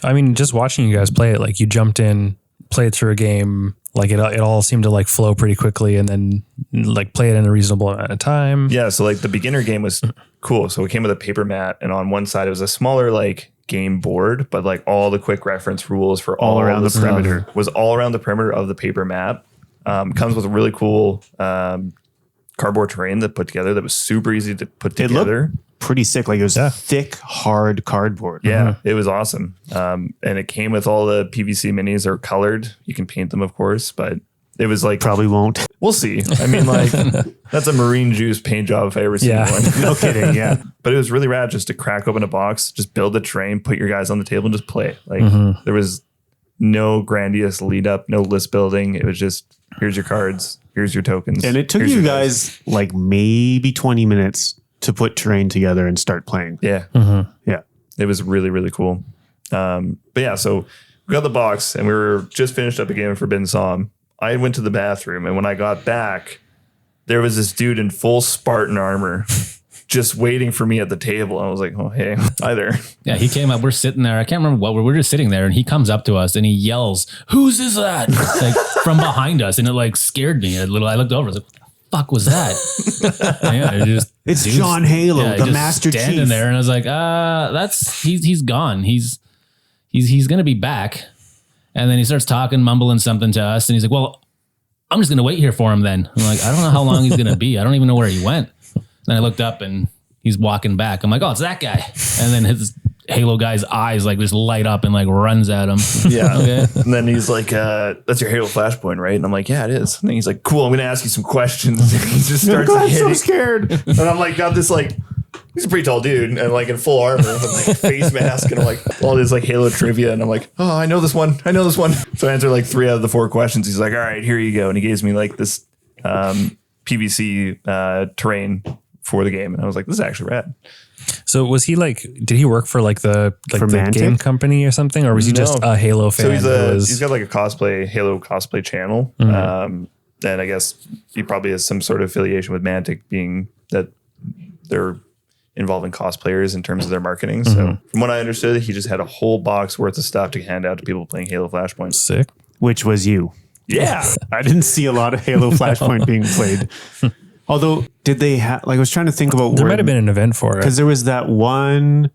I mean, just watching you guys play it, like you jumped in, played through a game Like it all seemed to like flow pretty quickly, and then like play it in a reasonable amount of time. Yeah. So like the beginner game was cool. So it came with a paper mat, and on one side it was a smaller like game board, but like all the quick reference rules for all around the perimeter was all around the perimeter of the paper map. Comes with a really cool cardboard terrain that put together that was super easy to put together. Pretty sick. Like it was thick, hard cardboard. Yeah, it was awesome. And it came with all the PVC minis are colored. You can paint them, of course, but it was like probably won't. We'll see. I mean, like that's a marine juice paint job if I ever seen one. No kidding. Yeah. But it was really rad just to crack open a box, just build the terrain, put your guys on the table and just play. Like there was no grandiose lead up, no list building. It was just, here's your cards, here's your tokens. And it took you guys like maybe 20 minutes to put terrain together and start playing. Yeah. Yeah. It was really, really cool. But yeah, so we got the box and we were just finished up a game of Forbidden Psalm. I went to the bathroom, and when I got back, there was this dude in full Spartan armor just waiting for me at the table. I was like, oh, hey, hi there. Yeah, he came up. We're sitting there. I can't remember what. We're just sitting there, and he comes up to us, and he yells, "Whose is that?" Like from behind us, and it like scared me a little. I looked over. I was like, fuck was that? Yeah, it's John Halo, the Master Chief. Standing there, and I was like, he's gone. He's gonna be back. And then he starts talking, mumbling something to us, and he's like, well, I'm just gonna wait here for him then. I'm like, I don't know how long he's gonna be. I don't even know where he went. Then I looked up and he's walking back. I'm like, oh, it's that guy. And then his Halo guy's eyes like just light up and like runs at him. Yeah. Okay. And then he's like, that's your Halo Flashpoint, right? And I'm like, yeah, it is. And then he's like, cool, I'm going to ask you some questions. And he just starts hitting. I'm so scared. And I'm like, got this like, he's a pretty tall dude and like in full armor with like face mask and I'm like all this like Halo trivia. And I'm like, oh, I know this one. So I answered like 3 out of the 4 questions. He's like, all right, here you go. And he gives me like this PVC terrain for the game. And I was like, this is actually rad. So was he like, did he work for like the game company or something? Or was he just a Halo fan? So he's got like a Halo cosplay channel. And I guess he probably has some sort of affiliation with Mantic, being that they're involving cosplayers in terms of their marketing. So from what I understood, he just had a whole box worth of stuff to hand out to people playing Halo Flashpoint. Sick. Which was you. Yeah. I didn't see a lot of Halo Flashpoint being played. Although, did they have, like, I was trying to think about there might have been an event for it. Because there was that one,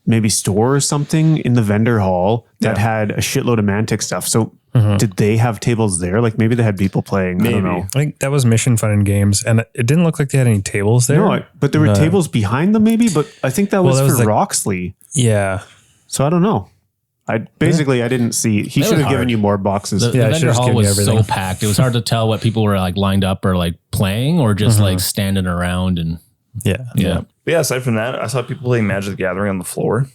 maybe store or something in the vendor hall that had a shitload of Mantic stuff. So did they have tables there? Like maybe they had people playing. Maybe. I don't know. I think that was Mission Fun and Games. And it didn't look like they had any tables there. No, but there were tables behind them maybe. But I think that was for like, Roxley. Yeah. So I don't know. I didn't see. He should have given you more boxes. The vendor hall was so packed. It was hard to tell what people were like lined up or like playing or just like standing around. And yeah. But yeah. Aside from that, I saw people playing Magic the Gathering on the floor.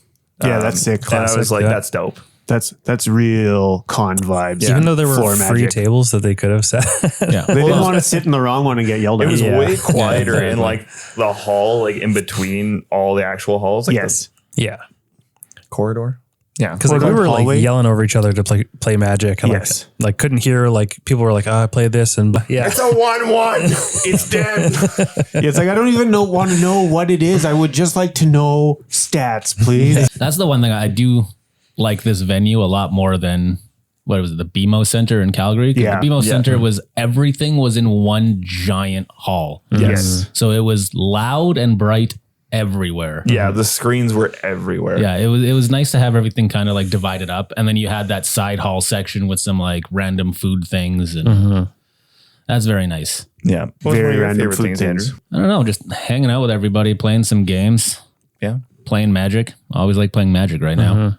Yeah, that's sick. Classic, and I was like, that's dope. That's real con vibes. Yeah. Even though there were free tables that they could have set. They didn't want to sit in the wrong one and get yelled at. It was way quieter in like the hall, like in between all the actual halls. Like the corridor. Yeah, because like we were like yelling over each other to play Magic, and like couldn't hear. Like people were like, "Oh, I play this," and it's a 1-1. It's dead. It's like I don't even want to know what it is. I would just like to know stats, please. That's the one thing I do like this venue a lot more than what was it, the BMO Center in Calgary? Yeah, the BMO Center was everything was in one giant hall. Yes, so it was loud and bright everywhere. Yeah, the screens were everywhere. Yeah, it was nice to have everything kind of like divided up, and then you had that side hall section with some like random food things, and that's very nice. Yeah, very random food things. I don't know, just hanging out with everybody, playing some games. Yeah, playing Magic. I always like playing Magic right now,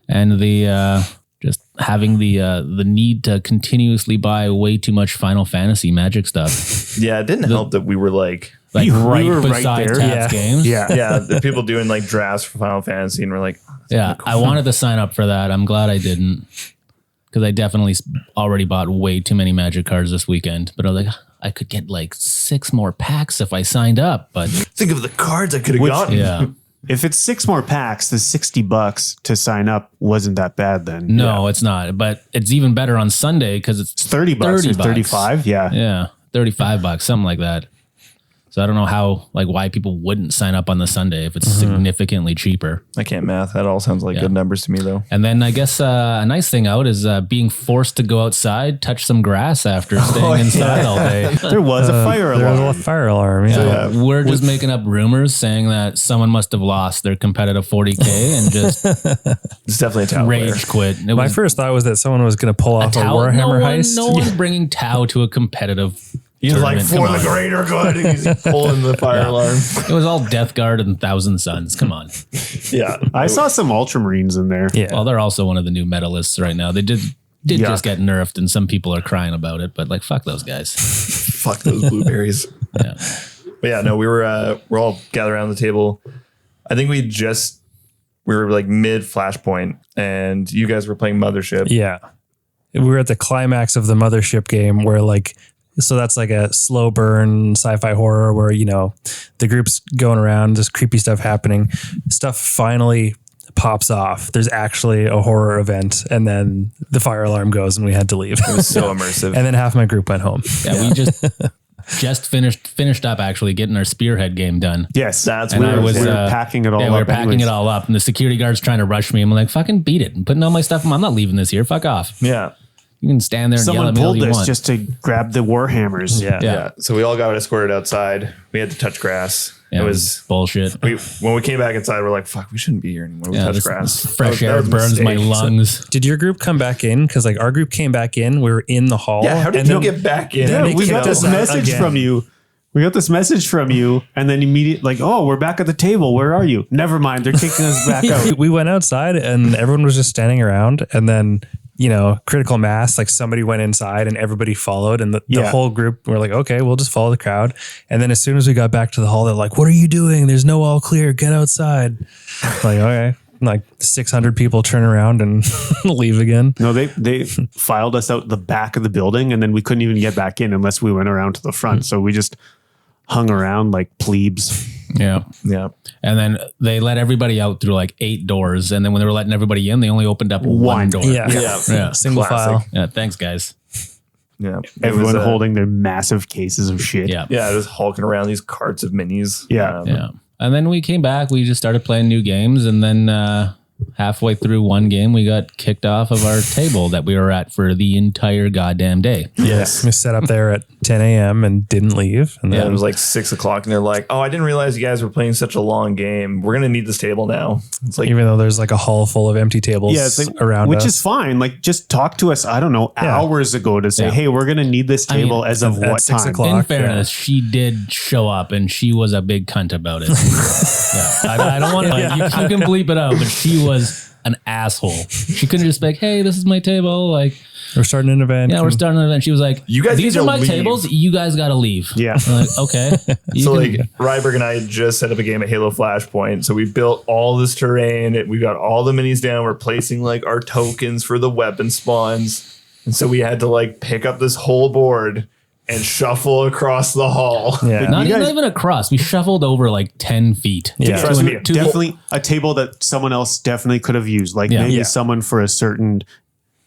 and the just having the need to continuously buy way too much Final Fantasy Magic stuff. Yeah, it didn't help that we were like right beside Tab's games. Yeah, the people doing like drafts for Final Fantasy, and we're like, cool. I wanted to sign up for that. I'm glad I didn't, because I definitely already bought way too many Magic cards this weekend. But I was like, I could get like 6 more packs if I signed up. But think of the cards I could have gotten. Yeah. If it's 6 more packs, the $60 to sign up wasn't that bad then. No, it's not. But it's even better on Sunday because it's $30 or $35. Yeah. Yeah. $35, something like that. So I don't know why people wouldn't sign up on the Sunday if it's significantly cheaper. I can't math. That all sounds like good numbers to me, though. And then I guess a nice thing out is being forced to go outside, touch some grass after staying inside all day. There was a fire alarm. There was a fire alarm. Yeah. So we're just making up rumors saying that someone must have lost their competitive 40K and just It's definitely a Tau rage quit. My first thought was that someone was going to pull off a Warhammer heist. No one's bringing Tau to a competitive. He's like, tournament. for Come the on. greater good. And he's pulling the fire alarm. It was all Death Guard and Thousand Suns. Come on. Yeah. I saw some Ultramarines in there. Yeah. Well, they're also one of the new medalists right now. They did just get nerfed, and some people are crying about it. But fuck those guys. Fuck those blueberries. Yeah. But yeah, no, we're all gathered around the table. I think we were like mid Flashpoint, and you guys were playing Mothership. Yeah. We were at the climax of the Mothership game where so that's like a slow burn sci-fi horror where, the group's going around, just creepy stuff happening. Stuff finally pops off. There's actually a horror event, and then the fire alarm goes and we had to leave. It was so immersive. And then half my group went home. Yeah, we just finished up actually getting our spearhead game done. Yes, that's And when I was we were packing it all up. We were packing it all up, and the security guard's trying to rush me. I'm like, fucking beat it. I'm putting all my stuff. I'm not leaving this here. Fuck off. Yeah. You can stand there and yell Someone at me all pulled you this want. just to grab the Warhammers. Yeah. So we all got escorted outside. We had to touch grass. Yeah, It was bullshit. when we came back inside, we're like, fuck, we shouldn't be here anymore. We touched this grass. fresh That air was a burns my mistake. lungs. Did your group come back in? Because our group came back in. We were in the hall. Yeah, how did and you then- get back in? Yeah, We got this out message again. from you. We got this message from you, and then immediately, oh, we're back at the table. Where are you? Never mind. They're kicking us back out. We went outside and everyone was just standing around, and then critical mass, somebody went inside and everybody followed, and the whole group were like, okay, we'll just follow the crowd. And then as soon as we got back to the hall, they're like, what are you doing? There's no all clear. Get outside. Okay. 600 people turn around and leave again. No, they filed us out the back of the building, and then we couldn't even get back in unless we went around to the front. So we just hung around like plebes. Yeah. Yeah. And then they let everybody out through 8 doors. And then when they were letting everybody in, they only opened up one door. Yeah. Yeah. Single Classic. file. Yeah. Thanks, guys. Yeah. Everyone holding their massive cases of shit. Yeah. Yeah, just hulking around these carts of minis. Yeah. Yeah. And then we came back. We just started playing new games. And then halfway through one game, we got kicked off of our table that we were at for the entire goddamn day. Yes. We sat up there at 10 a.m. and didn't leave. And Yeah, then it was 6 o'clock, and they're like, "Oh, I didn't realize you guys were playing such a long game. We're gonna need this table now." It's like, even though there's a hall full of empty tables around which us. is fine. Just talk to us, I don't know, hours ago to say, Yeah. hey, we're going to need this table as of at what 6 time? o'clock. In fairness, she did show up and she was a big cunt about it. I don't want to, you can bleep it out, but she was an asshole. She couldn't just be like, hey, this is my table. We're starting an event. Yeah, we're starting an event. She was like, You guys these need are to my leave." tables. You guys got to leave. Yeah. I'm like, okay. You so can- Ryberg and I had just set up a game at Halo Flashpoint. So we built all this terrain. We got all the minis down. We're placing our tokens for the weapon spawns. And so we had to pick up this whole board and shuffle across the hall. Yeah. not you guys- even across. We shuffled over 10 feet. Yeah. Trust me, Definitely a table that someone else definitely could have used. Maybe someone for a certain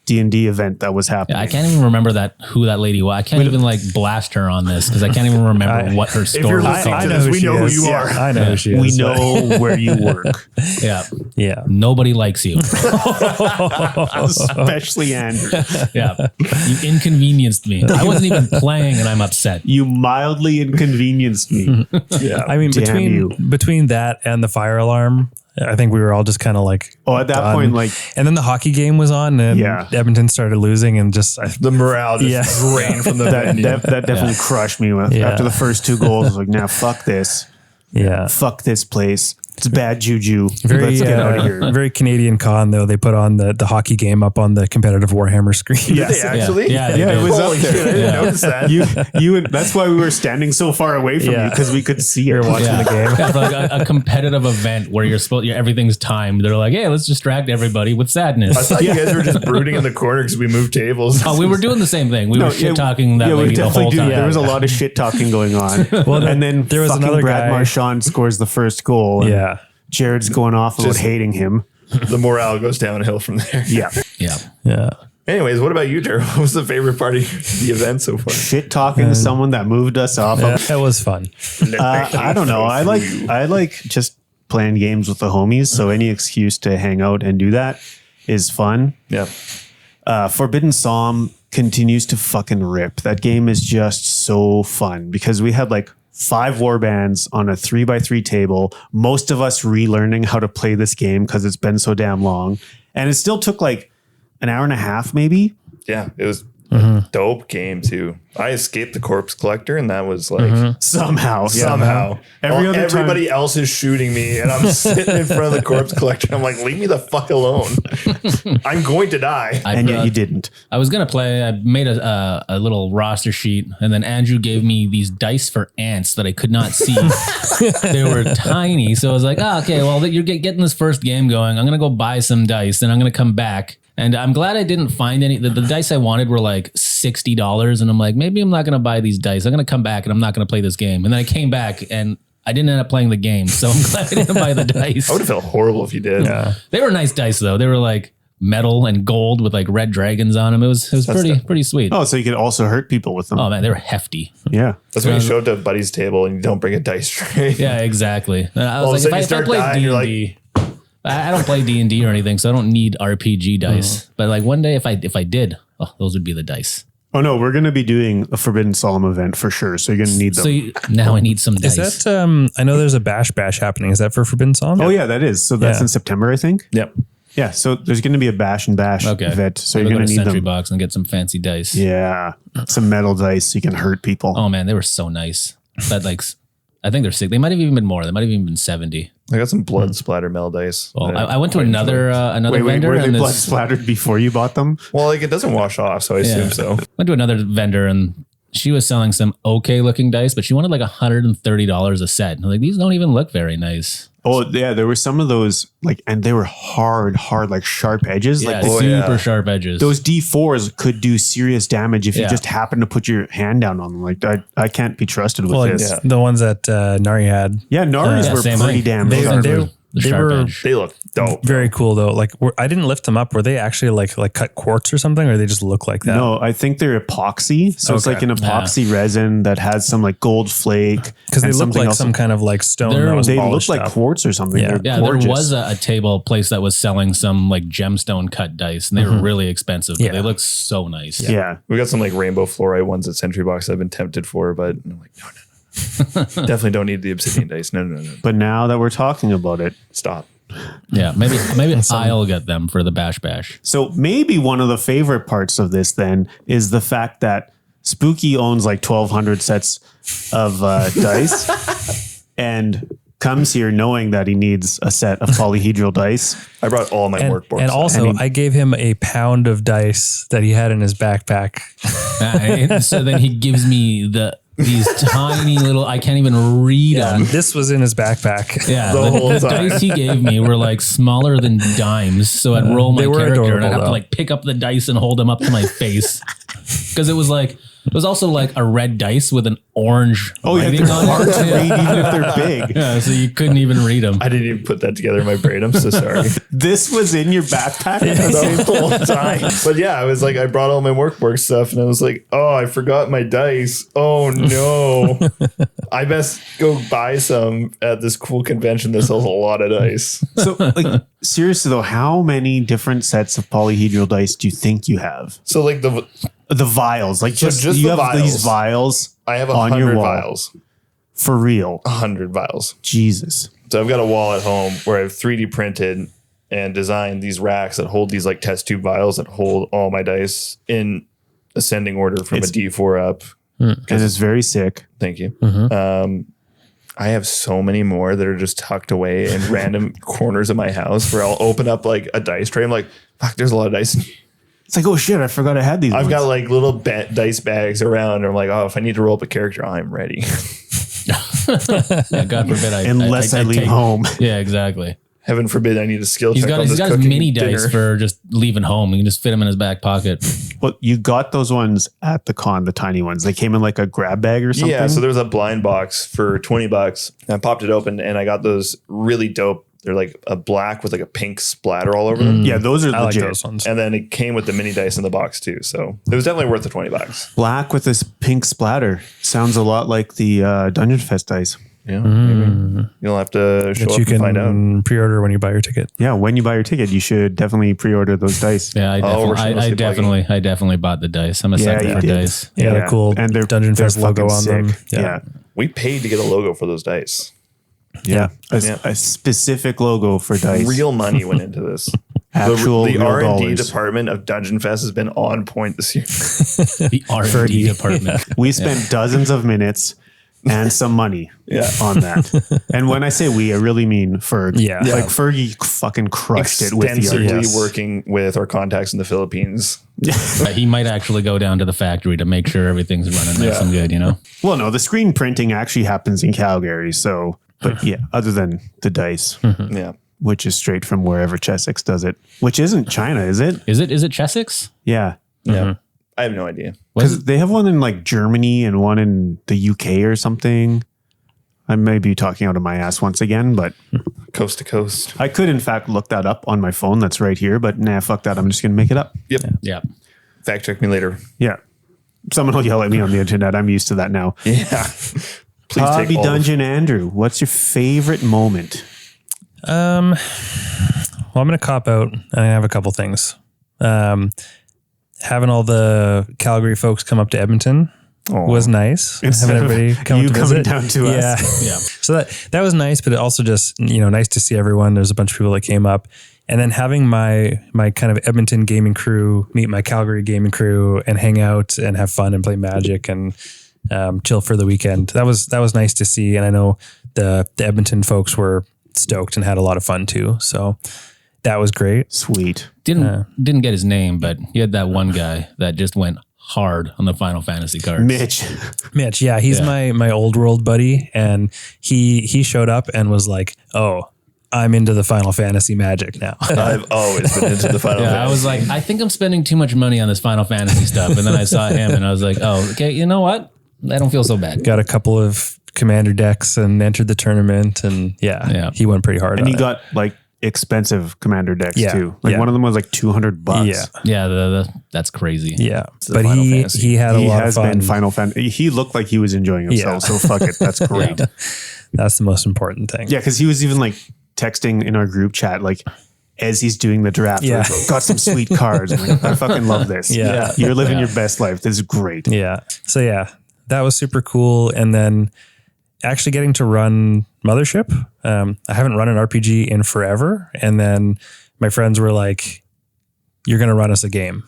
D&D event that was happening. I can't even remember who that lady was. I can't even blast her on this because I can't even remember what her story you're was. listening I to know this, who we she know who is. you are. I know who she is. We know where you work, Yeah. Yeah. Nobody likes you. especially Andrew. Yeah. You inconvenienced me. I wasn't even playing and I'm upset. You mildly inconvenienced me. Yeah. I mean, Damn between that and the fire alarm, I think we were all just kind of at that done. point, and then the hockey game was on, and Edmonton started losing, and the morale just drained from the venue. that definitely crushed me. After the first 2 goals, I was like, nah, fuck this. yeah. Fuck this place. It's bad juju. Very, Let's get out of here. very Canadian con though. They put on the hockey game up on the competitive Warhammer screen. Did they actually? Yeah, Yeah, it was Holy up there. shit, I didn't notice that. You and that's why we were standing so far away from you, because we could see it. You're watching the game. Yeah, for a competitive event where everything's timed. They're like, hey, let's distract everybody with sadness. I thought you guys were just brooding in the corner because we moved tables. Oh, we were doing the same thing. We were shit talking that we lady the definitely whole do. time. There was a lot of shit talking going on. And then there was fucking another Brad guy- Marchand scores the first goal. And Yeah. Jared's going off about hating him. The morale goes downhill from there. Yeah. Yeah. Yeah. Anyways, what about you, Jarrid? What was the favorite part of the event so far? Shit talking to someone that moved us off. That was fun. I don't know. I like just playing games with the homies. So any excuse to hang out and do that is fun. Yeah. Forbidden Psalm continues to fucking rip. That game is just so fun because we had like 5 warbands on a 3x3 table. Most of us relearning how to play this game because it's been so damn long. And it still took like an hour and a half, maybe. Yeah, it was a dope game too. I escaped the corpse collector, and that was like Somehow. Everybody else is shooting me, and I'm sitting in front of the corpse collector. I'm like, leave me the fuck alone. I'm going to die. And yet you didn't. I was gonna play. I made a little roster sheet, and then Andrew gave me these dice for ants that I could not see. They were tiny, so I was like, okay, well, you're getting this first game going. I'm gonna go buy some dice, and I'm gonna come back. And I'm glad I didn't find any. The dice I wanted were like $60, and I'm like, maybe I'm not gonna buy these dice. I'm gonna come back, and I'm not gonna play this game. And then I came back, and I didn't end up playing the game, so I'm glad I didn't buy the dice. I would have felt horrible if you did. Yeah. They were nice dice though. They were like metal and gold with like red dragons on them. It was pretty sweet. Oh, so you could also hurt people with them. Oh man, they were hefty. Yeah. That's when you show up to a buddy's table and you don't bring a dice tray. Yeah, exactly. And I All of was a like, sudden if you I start play dying, D&D, I don't play D&D or anything, so I don't need RPG dice. But like one day, if I did, those would be the dice. Oh no, we're going to be doing a Forbidden Psalm event for sure. So you're going to need them. So now I need some dice. Is that, I know there's a bash happening. Is that for Forbidden Psalm? Oh yeah, that is. So that's in September, I think. Yep. Yeah. So there's going to be a bash and bash event. So you're going to need Sentry them. box and get some fancy dice. Yeah. Some metal dice so you can hurt people. Oh man, they were so nice. That like, I think they're sick. They might have even been more. They might have even been 70. I got some blood splatter metal dice. Well, I went to another vendor. Were they and blood splattered before you bought them? Well, like it doesn't wash off, so I assume so. Went to another vendor and she was selling some okay looking dice, but she wanted like $130 a set. And I'm like, these don't even look very nice. Oh yeah, there were some of those and they were hard, like sharp edges. Yeah, Like super sharp edges. those D4s could do serious damage if you just happen to put your hand down on them. Like I can't be trusted with this. Like the ones that Nari had. Yeah, Nari's were pretty damn sharp. They were They look dope. very cool though. Like I didn't lift them up. Were they actually like cut quartz or something, or they just look like that? No, I think they're epoxy. So it's like an epoxy resin that has some like gold flake. Because they look like some kind of like stone. They look like quartz or something. Yeah. They're there gorgeous. was a table place that was selling some like gemstone cut dice, and they were really expensive. But they look so nice. Yeah. We got some like rainbow fluorite ones at Sentry Box I've been tempted for, but I'm like, no. Definitely don't need the obsidian dice. No. But now that we're talking about it, Stop. Yeah, maybe I'll get them for the bash. So maybe one of the favorite parts of this then is the fact that Spooky owns like 1,200 sets of dice and comes here knowing that he needs a set of polyhedral dice. I brought all my workbooks. And also, I gave him a pound of dice that he had in his backpack. So then he gives me these tiny little, I can't even read them. This was in his backpack. Yeah, The whole the time. dice he gave me were like smaller than dimes. So I'd roll my They were character and adorable, I'd have to though. like pick up the dice and hold them up to my face. Because it was also like a red dice with an orange writing they're on hard it. to read even if they're big. Yeah, so you couldn't even read them. I didn't even put that together in my brain. I'm so sorry. This was in your backpack? The whole time. But yeah, I was like, I brought all my workbook stuff and I was like, oh, I forgot my dice. Oh no. I best go buy some at this cool convention that sells a lot of dice. So like seriously though, how many different sets of polyhedral dice do you think you have? So like The vials, like just just you the have these vials. I have on your 100 wall. vials. For real. 100 vials. Jesus. So I've got a wall at home where I've 3D printed and designed these racks that hold these like test tube vials that hold all my dice in ascending order from a D4 up. And it's very sick. Thank you. I have so many more that are just tucked away in random corners of my house where I'll open up like a dice tray. I'm like, fuck, there's a lot of dice in here. It's like, oh shit, I forgot I had these. I've got like little dice bags around. And I'm like, oh, if I need to roll up a character, I'm ready. Yeah, God forbid unless I leave take- home. Yeah, exactly. Heaven forbid I need a skill He's check got on his this mini dinner. dice for just leaving home. You can just fit them in his back pocket. Well, you got those ones at the con, the tiny ones. They came in like a grab bag or something. Yeah, so there was a blind box for $20. I popped it open and I got those really dope They're like a black with like a pink splatter all over them. Yeah, those are I like legit. those ones. And then it came with the mini dice in the box too. So it was definitely worth the $20. Black with this pink splatter. Sounds a lot like the Dungeon Fest dice. Yeah. Maybe. You'll have to show That up you and find out. can pre-order when you buy your ticket. Yeah, when you buy your ticket, you should definitely pre-order those dice. Yeah, we're shamelessly I definitely bought the dice. I'm a sucker you for did. dice. Yeah, the cool and they're Dungeon Fest logo fucking on them. sick. Yeah. We paid to get a logo for those dice. A specific logo for dice. Real money went into this. Actual the real R&D dollars. department of Dungeon Fest has been on point this year. The R&D department. We spent dozens of minutes and some money on that. And when I say we, I really mean Ferg. Yeah. Like Fergie fucking crushed it with the Extensively artists. working with our contacts in the Philippines. He might actually go down to the factory to make sure everything's running nice and good, you know? Well, no, the screen printing actually happens in Calgary. So, but yeah, other than the dice, Yeah. which is straight from wherever Chessex does it, which isn't China, is it? Is it Chessex? Yeah. Yeah. I have no idea. Because they have one in like Germany and one in the UK or something. I may be talking out of my ass once again, but Coast to coast. I could in fact look that up on my phone. That's right here, but nah, fuck that. I'm just going to make it up. Yep. Yeah. Fact check me later. Yeah. Someone will yell at me on the internet. I'm used to that now. Yeah. Please Hobby take all Dungeon Andrew, what's your favorite moment? Well, I'm going to cop out and I have a couple things. Having all the Calgary folks come up to Edmonton was nice. Instead Having of everybody come you to coming visit. down to us. Yeah. So that was nice, but it also just, nice to see everyone. There's a bunch of people that came up. And then having my kind of Edmonton gaming crew meet my Calgary gaming crew and hang out and have fun and play Magic and chill for the weekend. That was nice to see. And I know the Edmonton folks were stoked and had a lot of fun too. So that was great. Sweet. Didn't get his name, but he had that one guy that just went hard on the Final Fantasy cards. Mitch. Yeah, he's my old world buddy, and he showed up and was like, "Oh, I'm into the Final Fantasy Magic now." I've always been into the Final Yeah, I was like, I think I'm spending too much money on this Final Fantasy stuff. And then I saw him and I was like, oh, okay, you know what? I don't feel so bad. Got a couple of commander decks and entered the tournament, and he went pretty hard. And on he it. got like expensive commander decks too. Like yeah. one of them was like $200. Yeah. Yeah, that's crazy. Yeah, the but Final he Fantasy. he had a He lot of has fun. been Final Fantasy. He looked like he was enjoying himself. Yeah. So fuck it. That's great. Yeah, That's the most important thing. because he was even like texting in our group chat like as he's doing the draft. Yeah. Like, got some sweet cards. I'm like, I fucking love this. Yeah. You're living your best life. This is great. Yeah. So that was super cool. And then actually getting to run Mothership. I haven't run an RPG in forever. And then my friends were like, "You're going to run us a game.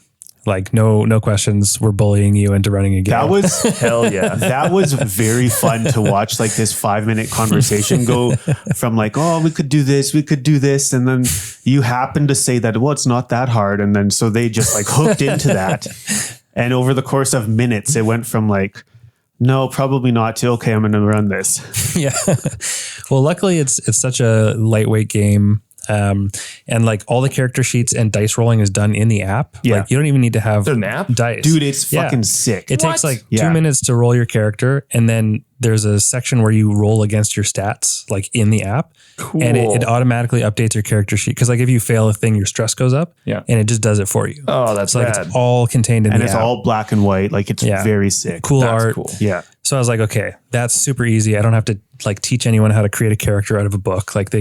Like no questions. We're bullying you into running a game." That was hell yeah. That was very fun to watch, like this 5-minute conversation go from like, oh, we could do this. And then you happen to say that, well, it's not that hard. And then so they just like hooked into that. And over the course of minutes, it went from like, no, probably not to, okay, I'm going to run this. Yeah. Well, luckily it's such a lightweight game. And like all the character sheets and dice rolling is done in the app. Yeah. Like you don't even need to have There's an app? dice. Dude, it's fucking sick. It takes like Yeah. 2 minutes to roll your character. And then there's a section where you roll against your stats, like in the app. Cool. And it automatically updates your character sheet. Cause like if you fail a thing, your stress goes up. Yeah. And it just does it for you. Oh, that's So like rad. it's all contained in And the it's app. all black and white. Like it's very sick. cool That's art. cool. Yeah. So I was like, okay, that's super easy. I don't have to like teach anyone how to create a character out of a book. Like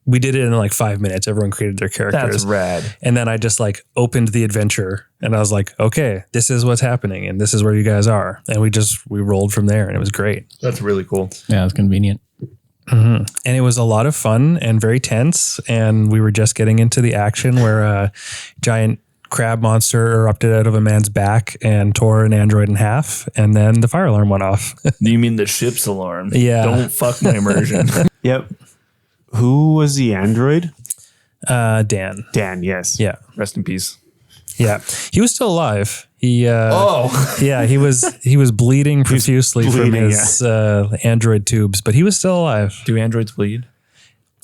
we did it in like 5 minutes. Everyone created their characters. That's rad. And then I just like opened the adventure and I was like, okay, this is what's happening and this is where you guys are. And we rolled from there and it was great. That's really cool. Yeah, it's convenient. And it was a lot of fun and very tense. And we were just getting into the action where a giant crab monster erupted out of a man's back and tore an android in half. And then the fire alarm went off. You mean the ship's alarm? Yeah. Don't fuck my immersion. Yep. Who was the android? Dan. Dan, yes. Yeah. Rest in peace. Yeah. He was still alive. He, Oh, yeah, he was bleeding profusely from bleeding, his android tubes, but he was still alive. do androids bleed?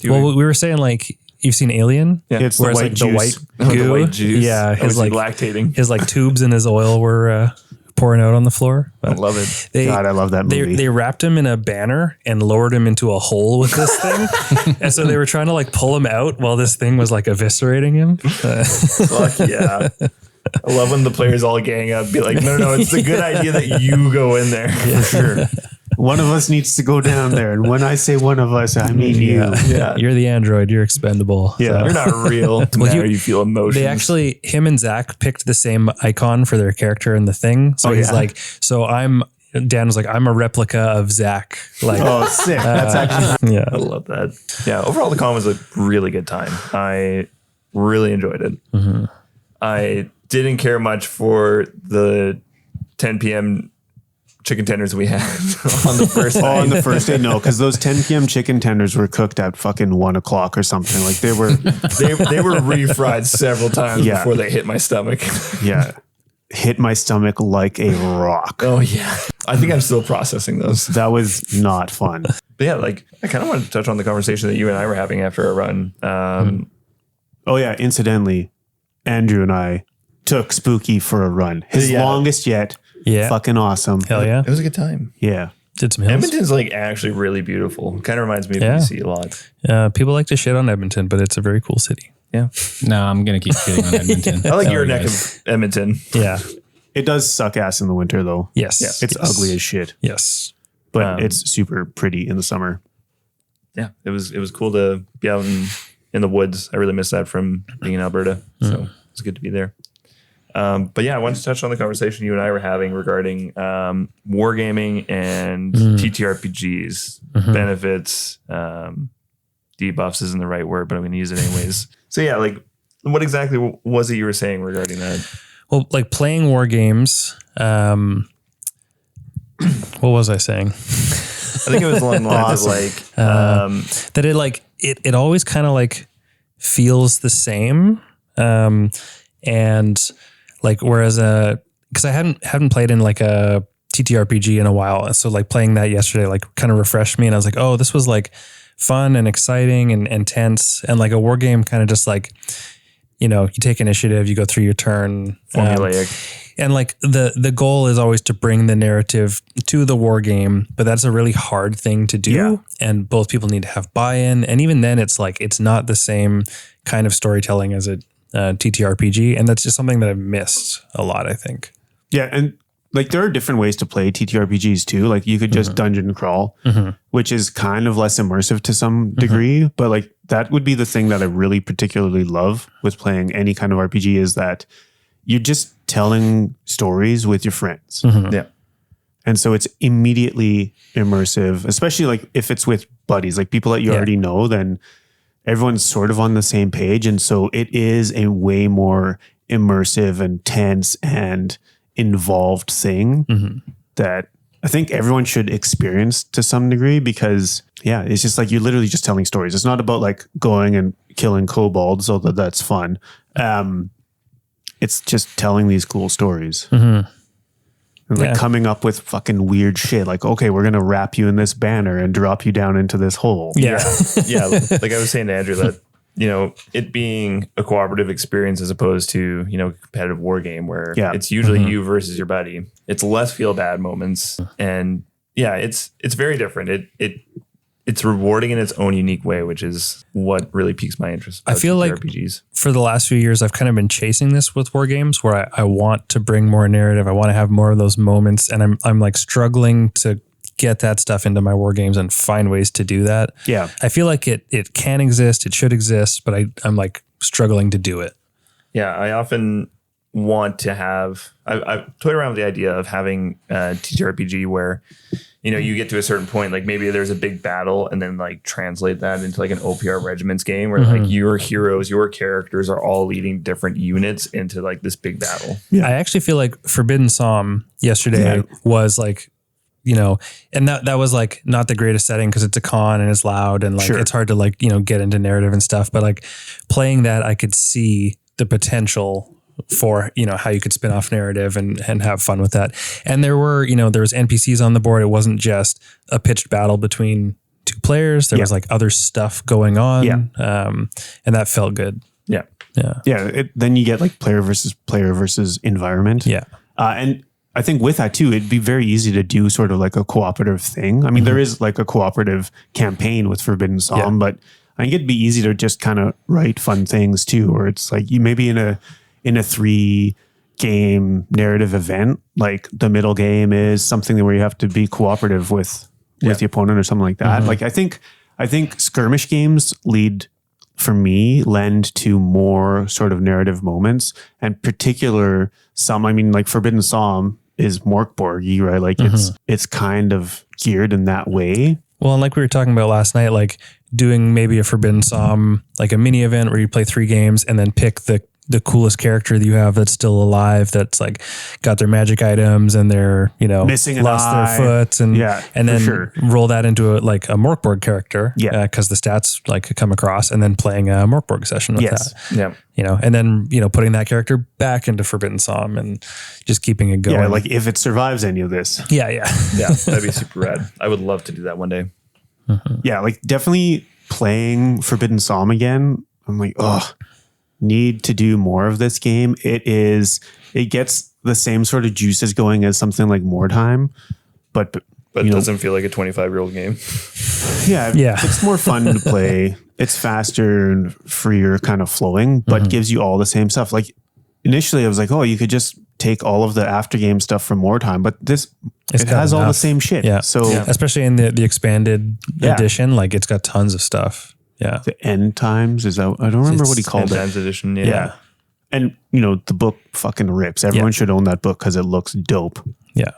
Well, we were saying like, you've seen Alien? Yeah. It's Where the it's white like juice. the white goo. The white juice. Yeah. I was His like lactating. his like tubes in his oil were pouring out on the floor. I love it. God, I love that movie. They wrapped him in a banner and lowered him into a hole with this thing. And so they were trying to like pull him out while this thing was like eviscerating him. Fuck yeah. I love when the players all gang up, be like, no, it's a good idea that you go in there. For sure. One of us needs to go down there. And when I say one of us, I mean you. Yeah. You're the android. You're expendable. Yeah. You're not real. You feel emotions. They actually, him and Zach picked the same icon for their character in the thing. So he's like, Dan was like, I'm a replica of Zach. Like, Oh, sick. That's actually. yeah. I love that. Yeah. Overall, the con was a really good time. I really enjoyed it. Mm-hmm. I didn't care much for the 10 p.m. chicken tenders we had on the first night. On the first day, no, because those 10 p.m. chicken tenders were cooked at fucking 1 o'clock or something. Like they were refried several times before they hit my stomach. hit my stomach like a rock. Oh yeah, I think I'm still processing those. That was not fun. But yeah, like I kind of wanted to touch on the conversation that you and I were having after our run. Oh yeah, incidentally, Andrew and I took Spooky for a run. His longest yet. Yeah. Fucking awesome. Hell yeah. It was a good time. Yeah. Did some hills. Edmonton's like actually really beautiful. Kind of reminds me of BC a lot. People like to shit on Edmonton, but it's a very cool city. Yeah. No, I'm going to keep shitting on Edmonton. I like Sorry, your neck guys. of Edmonton. Yeah. It does suck ass in the winter though. Yes. It's ugly as shit, Yes. but it's super pretty in the summer. Yeah. It was cool to be out in the woods. I really miss that from being in Alberta. So it's good to be there. But yeah, I wanted to touch on the conversation you and I were having regarding wargaming and TTRPGs, benefits, debuffs isn't the right word, but I'm going to use it anyways. So yeah, like what exactly was it you were saying regarding that? Well, like playing war games. What was I saying? I think it was along the lines of like that it like it always kind of like feels the same. And like whereas because I hadn't played in like a TTRPG in a while, so like playing that yesterday like kind of refreshed me, and I was like, oh, this was like fun and exciting and intense, and like a war game kind of just like, you know, you take initiative, you go through your turn, formulaic. and like the goal is always to bring the narrative to the war game, but that's a really hard thing to do, and both people need to have buy-in, and even then it's like it's not the same kind of storytelling as a TTRPG, and that's just something that I've missed a lot, I think. Yeah, and like there are different ways to play TTRPGs too. Like you could just dungeon crawl, which is kind of less immersive to some degree, but like that would be the thing that I really particularly love with playing any kind of RPG is that you're just telling stories with your friends. Yeah. And so it's immediately immersive, especially like if it's with buddies, like people that you already know, then everyone's sort of on the same page. And so it is a way more immersive and tense and involved thing that I think everyone should experience to some degree, because it's just like you're literally just telling stories. It's not about like going and killing kobolds, although that's fun. It's just telling these cool stories. And like coming up with fucking weird shit. Like, okay, we're going to wrap you in this banner and drop you down into this hole. Yeah. Like I was saying to Andrew that, you know, it being a cooperative experience as opposed to, you know, competitive war game where it's usually you versus your buddy. It's less feel bad moments. And it's very different. It's rewarding in its own unique way, which is what really piques my interest. I feel like RPGs. For the last few years, I've kind of been chasing this with war games where I want to bring more narrative. I want to have more of those moments. And I'm like struggling to get that stuff into my war games and find ways to do that. Yeah. I feel like it can exist. It should exist, but I'm like struggling to do it. Yeah. I often want to have, I've toyed around with the idea of having a TTRPG where, you know, you get to a certain point, like maybe there's a big battle and then like translate that into like an OPR regiments game where like your heroes, your characters are all leading different units into like this big battle. Yeah. I actually feel like Forbidden Psalm yesterday was like, you know, and that was like not the greatest setting because it's a con and it's loud and like it's hard to like, you know, get into narrative and stuff. But like playing that, I could see the potential for, you know, how you could spin off narrative and have fun with that. And there was NPCs on the board. It wasn't just a pitched battle between two players. There was like other stuff going on. Yeah. And that felt good. Yeah. Yeah. Yeah. Then you get like player versus environment. Yeah. And I think with that too, it'd be very easy to do sort of like a cooperative thing. I mean, there is like a cooperative campaign with Forbidden Psalm, but I think it'd be easy to just kind of write fun things too, or it's like you maybe in a 3-game narrative event, like the middle game is something where you have to be cooperative with the opponent or something like that. Like I think skirmish games lend to more sort of narrative moments, and particular some, I mean, like Forbidden Psalm is Morkborgy, right? Like it's kind of geared in that way. Well, and like we were talking about last night, like doing maybe a Forbidden Psalm, like a mini event where you play 3 games and then pick the coolest character that you have that's still alive, that's like got their magic items and they're, missing lost their foot, and then roll that into a Morkborg character. Yeah. Cause the stats like come across, and then playing a Morkborg session with that. Yeah. And then, putting that character back into Forbidden Psalm and just keeping it going. Yeah. Like if it survives any of this. Yeah. Yeah. That'd be super rad. I would love to do that one day. Yeah. Like definitely playing Forbidden Psalm again. I'm like, need to do more of this game. It gets the same sort of juices going as something like More Time, but it doesn't feel like a 25-year-old game. Yeah. It's more fun to play. It's faster and freer, kind of flowing, but gives you all the same stuff. Like initially I was like, you could just take all of the after game stuff from More Time, but it has all the same shit. Yeah. So especially in the expanded edition, like it's got tons of stuff. Yeah. The End Times I don't remember what he called it. End Times edition. Yeah. And the book fucking rips. Everyone should own that book because it looks dope. Yeah.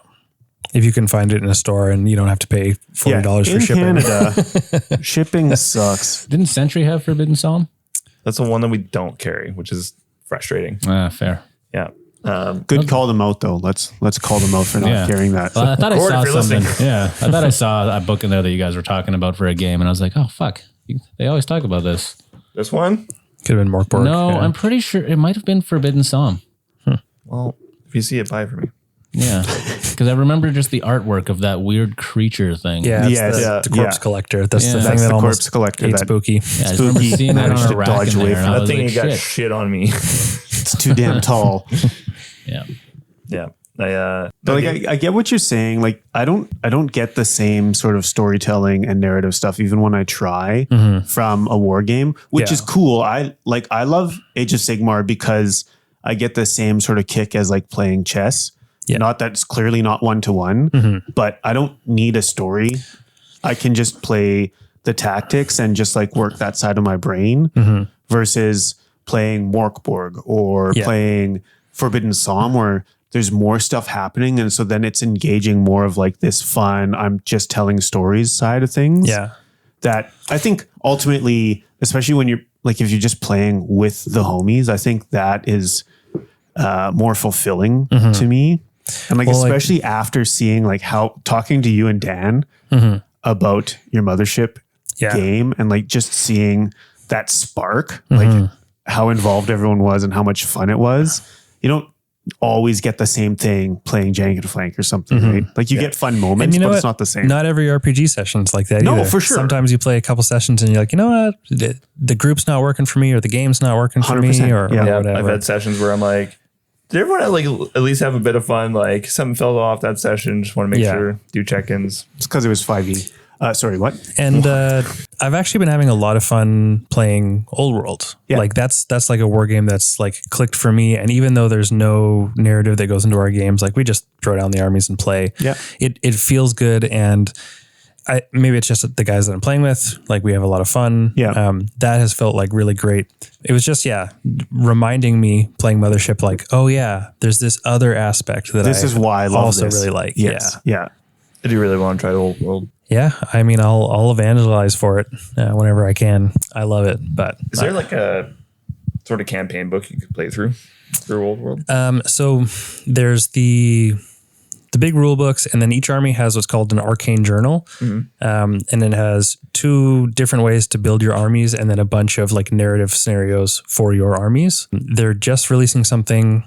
If you can find it in a store and you don't have to pay $40 for shipping. In Canada, shipping sucks. Didn't Sentry have Forbidden Psalm? That's the one that we don't carry, which is frustrating. Fair. Yeah. Good call them out though. Let's call them out for not carrying that. Well, I thought I saw something. Listening. Yeah. I thought I saw a book in there that you guys were talking about for a game, and I was like, oh fuck. They always talk about this. This one? Could have been Morkborg. No, I'm pretty sure it might have been Forbidden Psalm. Well, if you see it, buy it for me. Yeah. Because I remember just the artwork of that weird creature thing. Yeah, the corpse collector. That's the thing that almost collector. ate spooky. Yeah, I remember seeing that on a rack dodge in away there, from and I that was thing like, got shit. shit on me. It's too damn tall. Yeah. Yeah. But like I get what you're saying. Like I don't get the same sort of storytelling and narrative stuff even when I try from a war game, which is cool. I love Age of Sigmar because I get the same sort of kick as like playing chess. Yeah. Not that it's clearly not 1-to-1, but I don't need a story. I can just play the tactics and just like work that side of my brain versus playing Morkborg or playing Forbidden Psalm where there's more stuff happening. And so then it's engaging more of like this fun, I'm just telling stories side of things. Yeah. That I think ultimately, especially when you're like, if you're just playing with the homies, I think that is more fulfilling to me. And like, especially after seeing like how talking to you and Dan about your Mothership game and like just seeing that spark, like how involved everyone was and how much fun it was. You don't always get the same thing playing Jank and Flank or something, right? Like you get fun moments, but it's not the same. Not every RPG session's like that either. For sure. Sometimes you play a couple sessions and you're like, you know what? The group's not working for me or the game's not working for me or whatever. I've had sessions where I'm like, did everyone like at least have a bit of fun? Like something fell off that session. Just want to make sure, do check-ins. It's because it was 5e. Sorry, what? And I've actually been having a lot of fun playing Old World. Yeah. Like that's like a war game that's like clicked for me. And even though there's no narrative that goes into our games, like we just throw down the armies and play. Yeah. It feels good. And maybe it's just the guys that I'm playing with. Like we have a lot of fun. Yeah. That has felt like really great. It was just, reminding me playing Mothership, like, oh yeah, there's this other aspect that this is why I love also this. really like. Yes. Yeah. I do really want to try the Old World. Yeah, I mean, I'll evangelize for it whenever I can. I love it, but is there like a sort of campaign book you could play through Old World? So there's the big rule books, and then each army has what's called an arcane journal, and it has 2 different ways to build your armies, and then a bunch of like narrative scenarios for your armies. They're just releasing something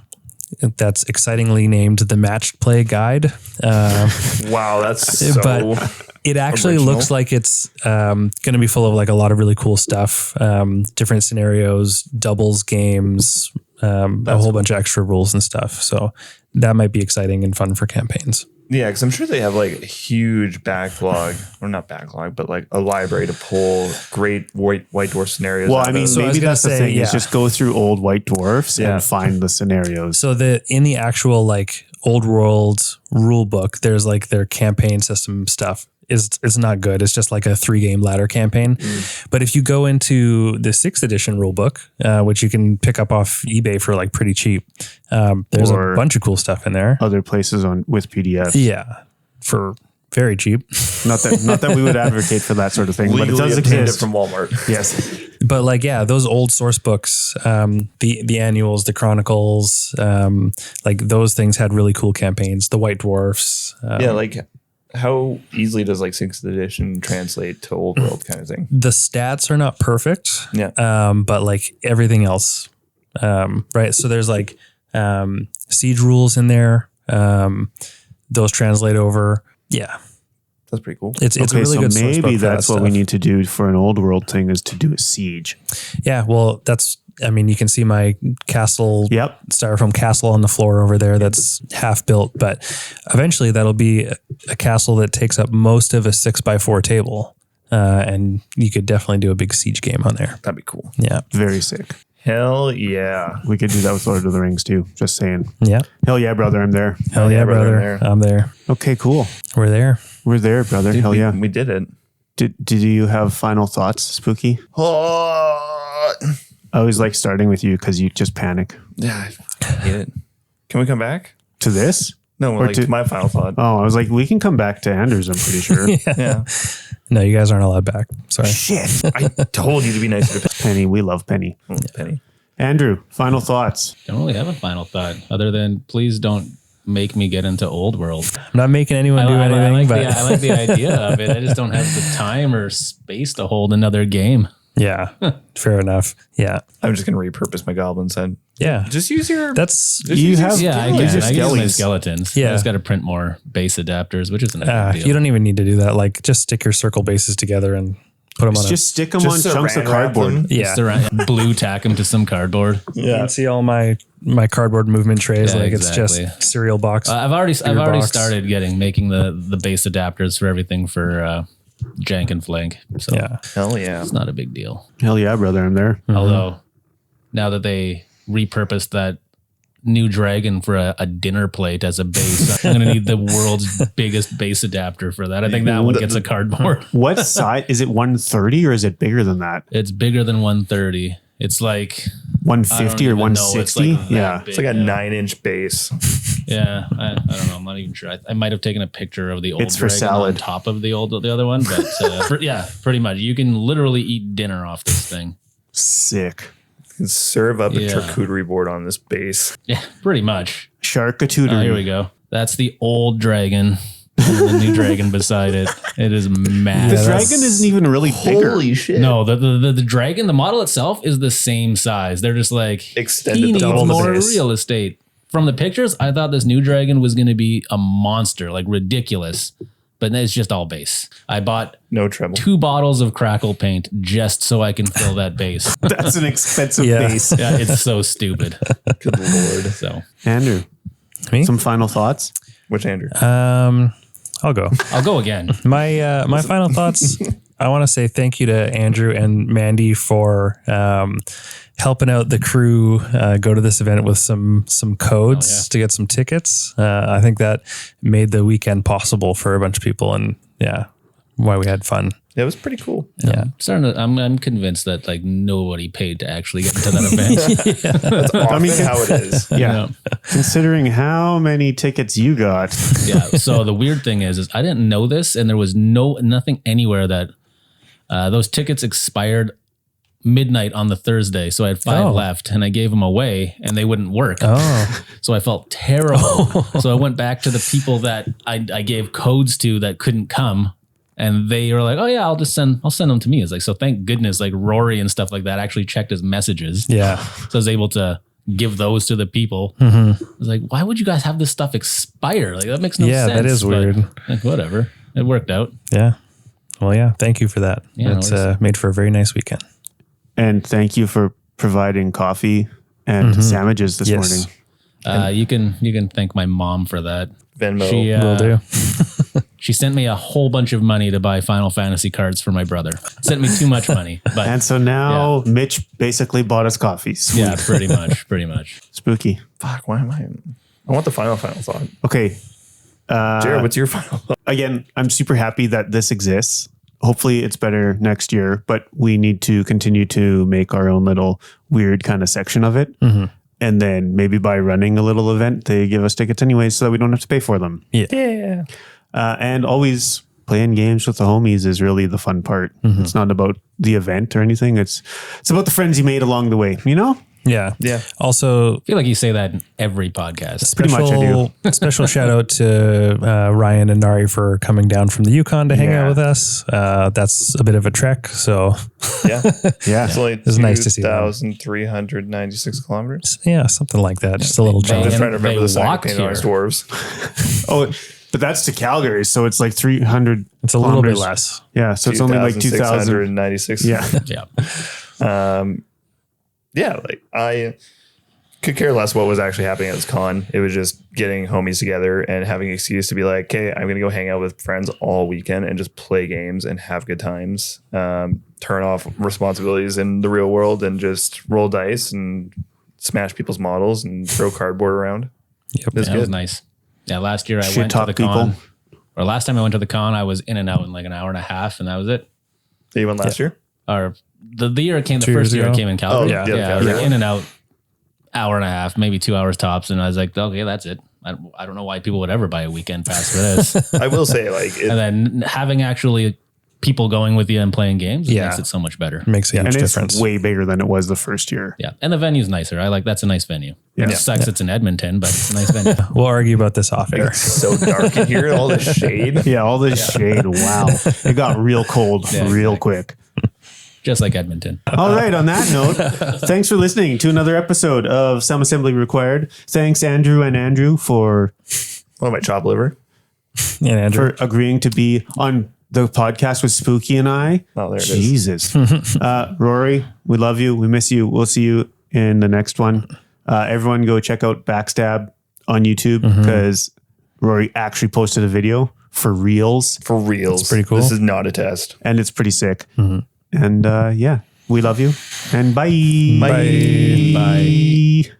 that's excitingly named the Matched Play Guide. Wow, that's so... It actually looks like it's going to be full of like a lot of really cool stuff, different scenarios, doubles games, a whole bunch of extra rules and stuff. So that might be exciting and fun for campaigns. Yeah, because I'm sure they have like a huge backlog, or not backlog, but like a library to pull great white dwarf scenarios. Well, I mean, maybe that's the thing is just go through old white dwarfs and find the scenarios. So in the actual like old world rule book, there's like their campaign system stuff. It's not good. It's just like a 3-game ladder campaign. But if you go into the 6th edition rule book, which you can pick up off eBay for like pretty cheap, there's a bunch of cool stuff in there. Other places with PDFs. Yeah, for very cheap. Not that we would advocate for that sort of thing, but it does exist from Walmart. Yes. But like, yeah, those old source books, the annuals, the chronicles, like those things had really cool campaigns. The White Dwarfs. Like how easily does like 6th edition translate to old world kind of thing? The stats are not perfect. Yeah. But like everything else, right? So there's like siege rules in there. Those translate over. Yeah. That's pretty cool. It's a really good source book. Maybe that's what we need to do for an old world thing is to do a siege. Yeah. Well, you can see my castle, styrofoam castle on the floor over there. That's half built, but eventually that'll be a castle that takes up most of a 6x4 table. And you could definitely do a big siege game on there. That'd be cool. Yeah. Very sick. Hell yeah. We could do that with Lord of the Rings too. Just saying. Yeah. Hell yeah, brother. I'm there. Hell yeah, brother. I'm there. Okay, cool. We're there. We're there, brother. Dude, Hell yeah. We did it. Did you have final thoughts, Spooky? I always like starting with you because you just panic. Yeah, I hate it. Can we come back to this? No, like to my final thought. Oh, I was like, we can come back to Andrew's, I'm pretty sure. Yeah. No, you guys aren't allowed back. Sorry. Shit. I told you to be nicer to Penny. We love Penny. Penny. Andrew, final thoughts. Don't really have a final thought other than please don't make me get into old world. I'm not making anyone do anything, but I like the idea of it. I just don't have the time or space to hold another game. Yeah, fair enough. Yeah. I'm just going to repurpose my goblins then. Yeah. Just use your... That's... You have... Yeah, I use my skellies. skeletons. Yeah. I just got to print more base adapters, which isn't a big deal. You don't even need to do that. Like, just stick your circle bases together and put them on just stick them on chunks of cardboard. Yeah. Blue tack them to some cardboard. Yeah. You can see all my cardboard movement trays. It's just cereal box. I've already started making the base adapters for everything for Jank and Flank. So yeah. Hell yeah. It's not a big deal. Hell yeah, brother. I'm there. Mm-hmm. Although now that they repurposed that new dragon for a dinner plate as a base, I'm going to need the world's biggest base adapter for that. I think that one gets a cardboard. What size? Is it 130 or is it bigger than that? It's bigger than 130. It's like 150 or 160. It's like a 9-inch base. Yeah, I don't know. I'm not even sure. I might have taken a picture of the old it's for dragon salad on top of the other one, but pretty much. You can literally eat dinner off this thing. Sick. You can serve up a charcuterie board on this base. Yeah, pretty much. Charcuterie. Here we go. That's the old dragon. And the new dragon beside it. It is massive. The dragon isn't even really bigger. Holy shit. No, the dragon, the model itself is the same size. They're just like extended he needs double the more base. real estate. From the pictures, I thought this new dragon was going to be a monster, like ridiculous. But it's just all base. I bought no trouble 2 bottles of crackle paint just so I can fill that base. That's an expensive base. Yeah, it's so stupid. Good lord. So Andrew, me? Some final thoughts? Which Andrew? I'll go. I'll go again. My final thoughts. I want to say thank you to Andrew and Mandy for helping out the crew go to this event with some codes to get some tickets. I think that made the weekend possible for a bunch of people, and why we had fun. Yeah, it was pretty cool. Yeah, I'm convinced that like nobody paid to actually get into that event. That's often how it is. Yeah. Considering how many tickets you got. Yeah. So the weird thing is I didn't know this, and there was nothing anywhere that those tickets expired midnight on the Thursday. So I had 5 left, and I gave them away, and they wouldn't work. So I felt terrible. So I went back to the people that I gave codes to that couldn't come. And they were like, "Oh yeah, I'll send them to me." It's like, so thank goodness, like Rory and stuff like that actually checked his messages. Yeah, so I was able to give those to the people. I was like, "Why would you guys have this stuff expire? Like that makes no sense." Yeah, that is weird. Like whatever. it worked out. Yeah. Well, yeah. Thank you for that. Yeah, It's made for a very nice weekend. And thank you for providing coffee and sandwiches this morning. You can thank my mom for that. Venmo Will do. She sent me a whole bunch of money to buy Final Fantasy cards for my brother. Sent me too much money, but And so now Mitch basically bought us coffees. yeah, pretty much. Spooky. Fuck, why am I want the final thought. Okay. Jarrid, what's your final thought? Again, I'm super happy that this exists. Hopefully it's better next year, but we need to continue to make our own little weird kind of section of it. And then maybe by running a little event, they give us tickets anyways so that we don't have to pay for them. Yeah. And always playing games with the homies is really the fun part. It's not about the event or anything. It's about the friends you made along the way, you know? Yeah. Yeah. Also, I feel like you say that in every podcast. Pretty much I do. Special shout out to Ryan and Nari for coming down from the Yukon to hang out with us. That's a bit of a trek. So Yeah. Yeah. It's only was nice to see them. 2,396 kilometers. yeah, something like that. Just a little They- I'm change. just trying to remember they the sign walked painted on here. dwarves. Oh, but that's to Calgary. So it's like 300. It's a little bit kilometers. less. Yeah. So it's only like 2,000. 2,696. Yeah. Yeah. Yeah, like I could care less what was actually happening at this con. It was just getting homies together and having an excuse to be like, hey, I'm going to go hang out with friends all weekend and just play games and have good times. Turn off responsibilities in the real world and just roll dice and smash people's models and throw cardboard around. Yep. It was That was good. nice. Yeah, last year I Shit went to talk the people. con. Or last time I went to the con, I was in and out in like an hour and a half, and that was it. You went last year? Or the year it came, the 2 first years year ago. it came in Calgary. Oh, yeah, I was like Calgary. in and out, hour and a half, maybe 2 hours tops, and I was like, okay, that's it. I don't know why people would ever buy a weekend pass for this. I will say, like, And then having actually people going with you and playing games Yeah. makes it so much better. Makes a huge And it's difference. way bigger than it was the first year. Yeah, and the venue's nicer. I like that's a nice venue. It sucks it's in Edmonton, but it's a nice venue. We'll argue about this off air. it's so dark in here, all this shade. Yeah. All this shade. Wow. It got real cold real quick. Just like Edmonton. All right. On that note, thanks for listening to another episode of Some Assembly Required. Thanks, Andrew and Andrew, for What am I, chop liver? And Andrew, agreeing to be on the podcast with Spooky and I. Oh, there it is. Jesus. Rory, we love you. We miss you. We'll see you in the next one. Everyone go check out Backstab on YouTube because Rory actually posted a video for reals For reals. That's pretty cool. This is not a test. and it's pretty sick. And yeah, we love you and bye. Bye. Bye.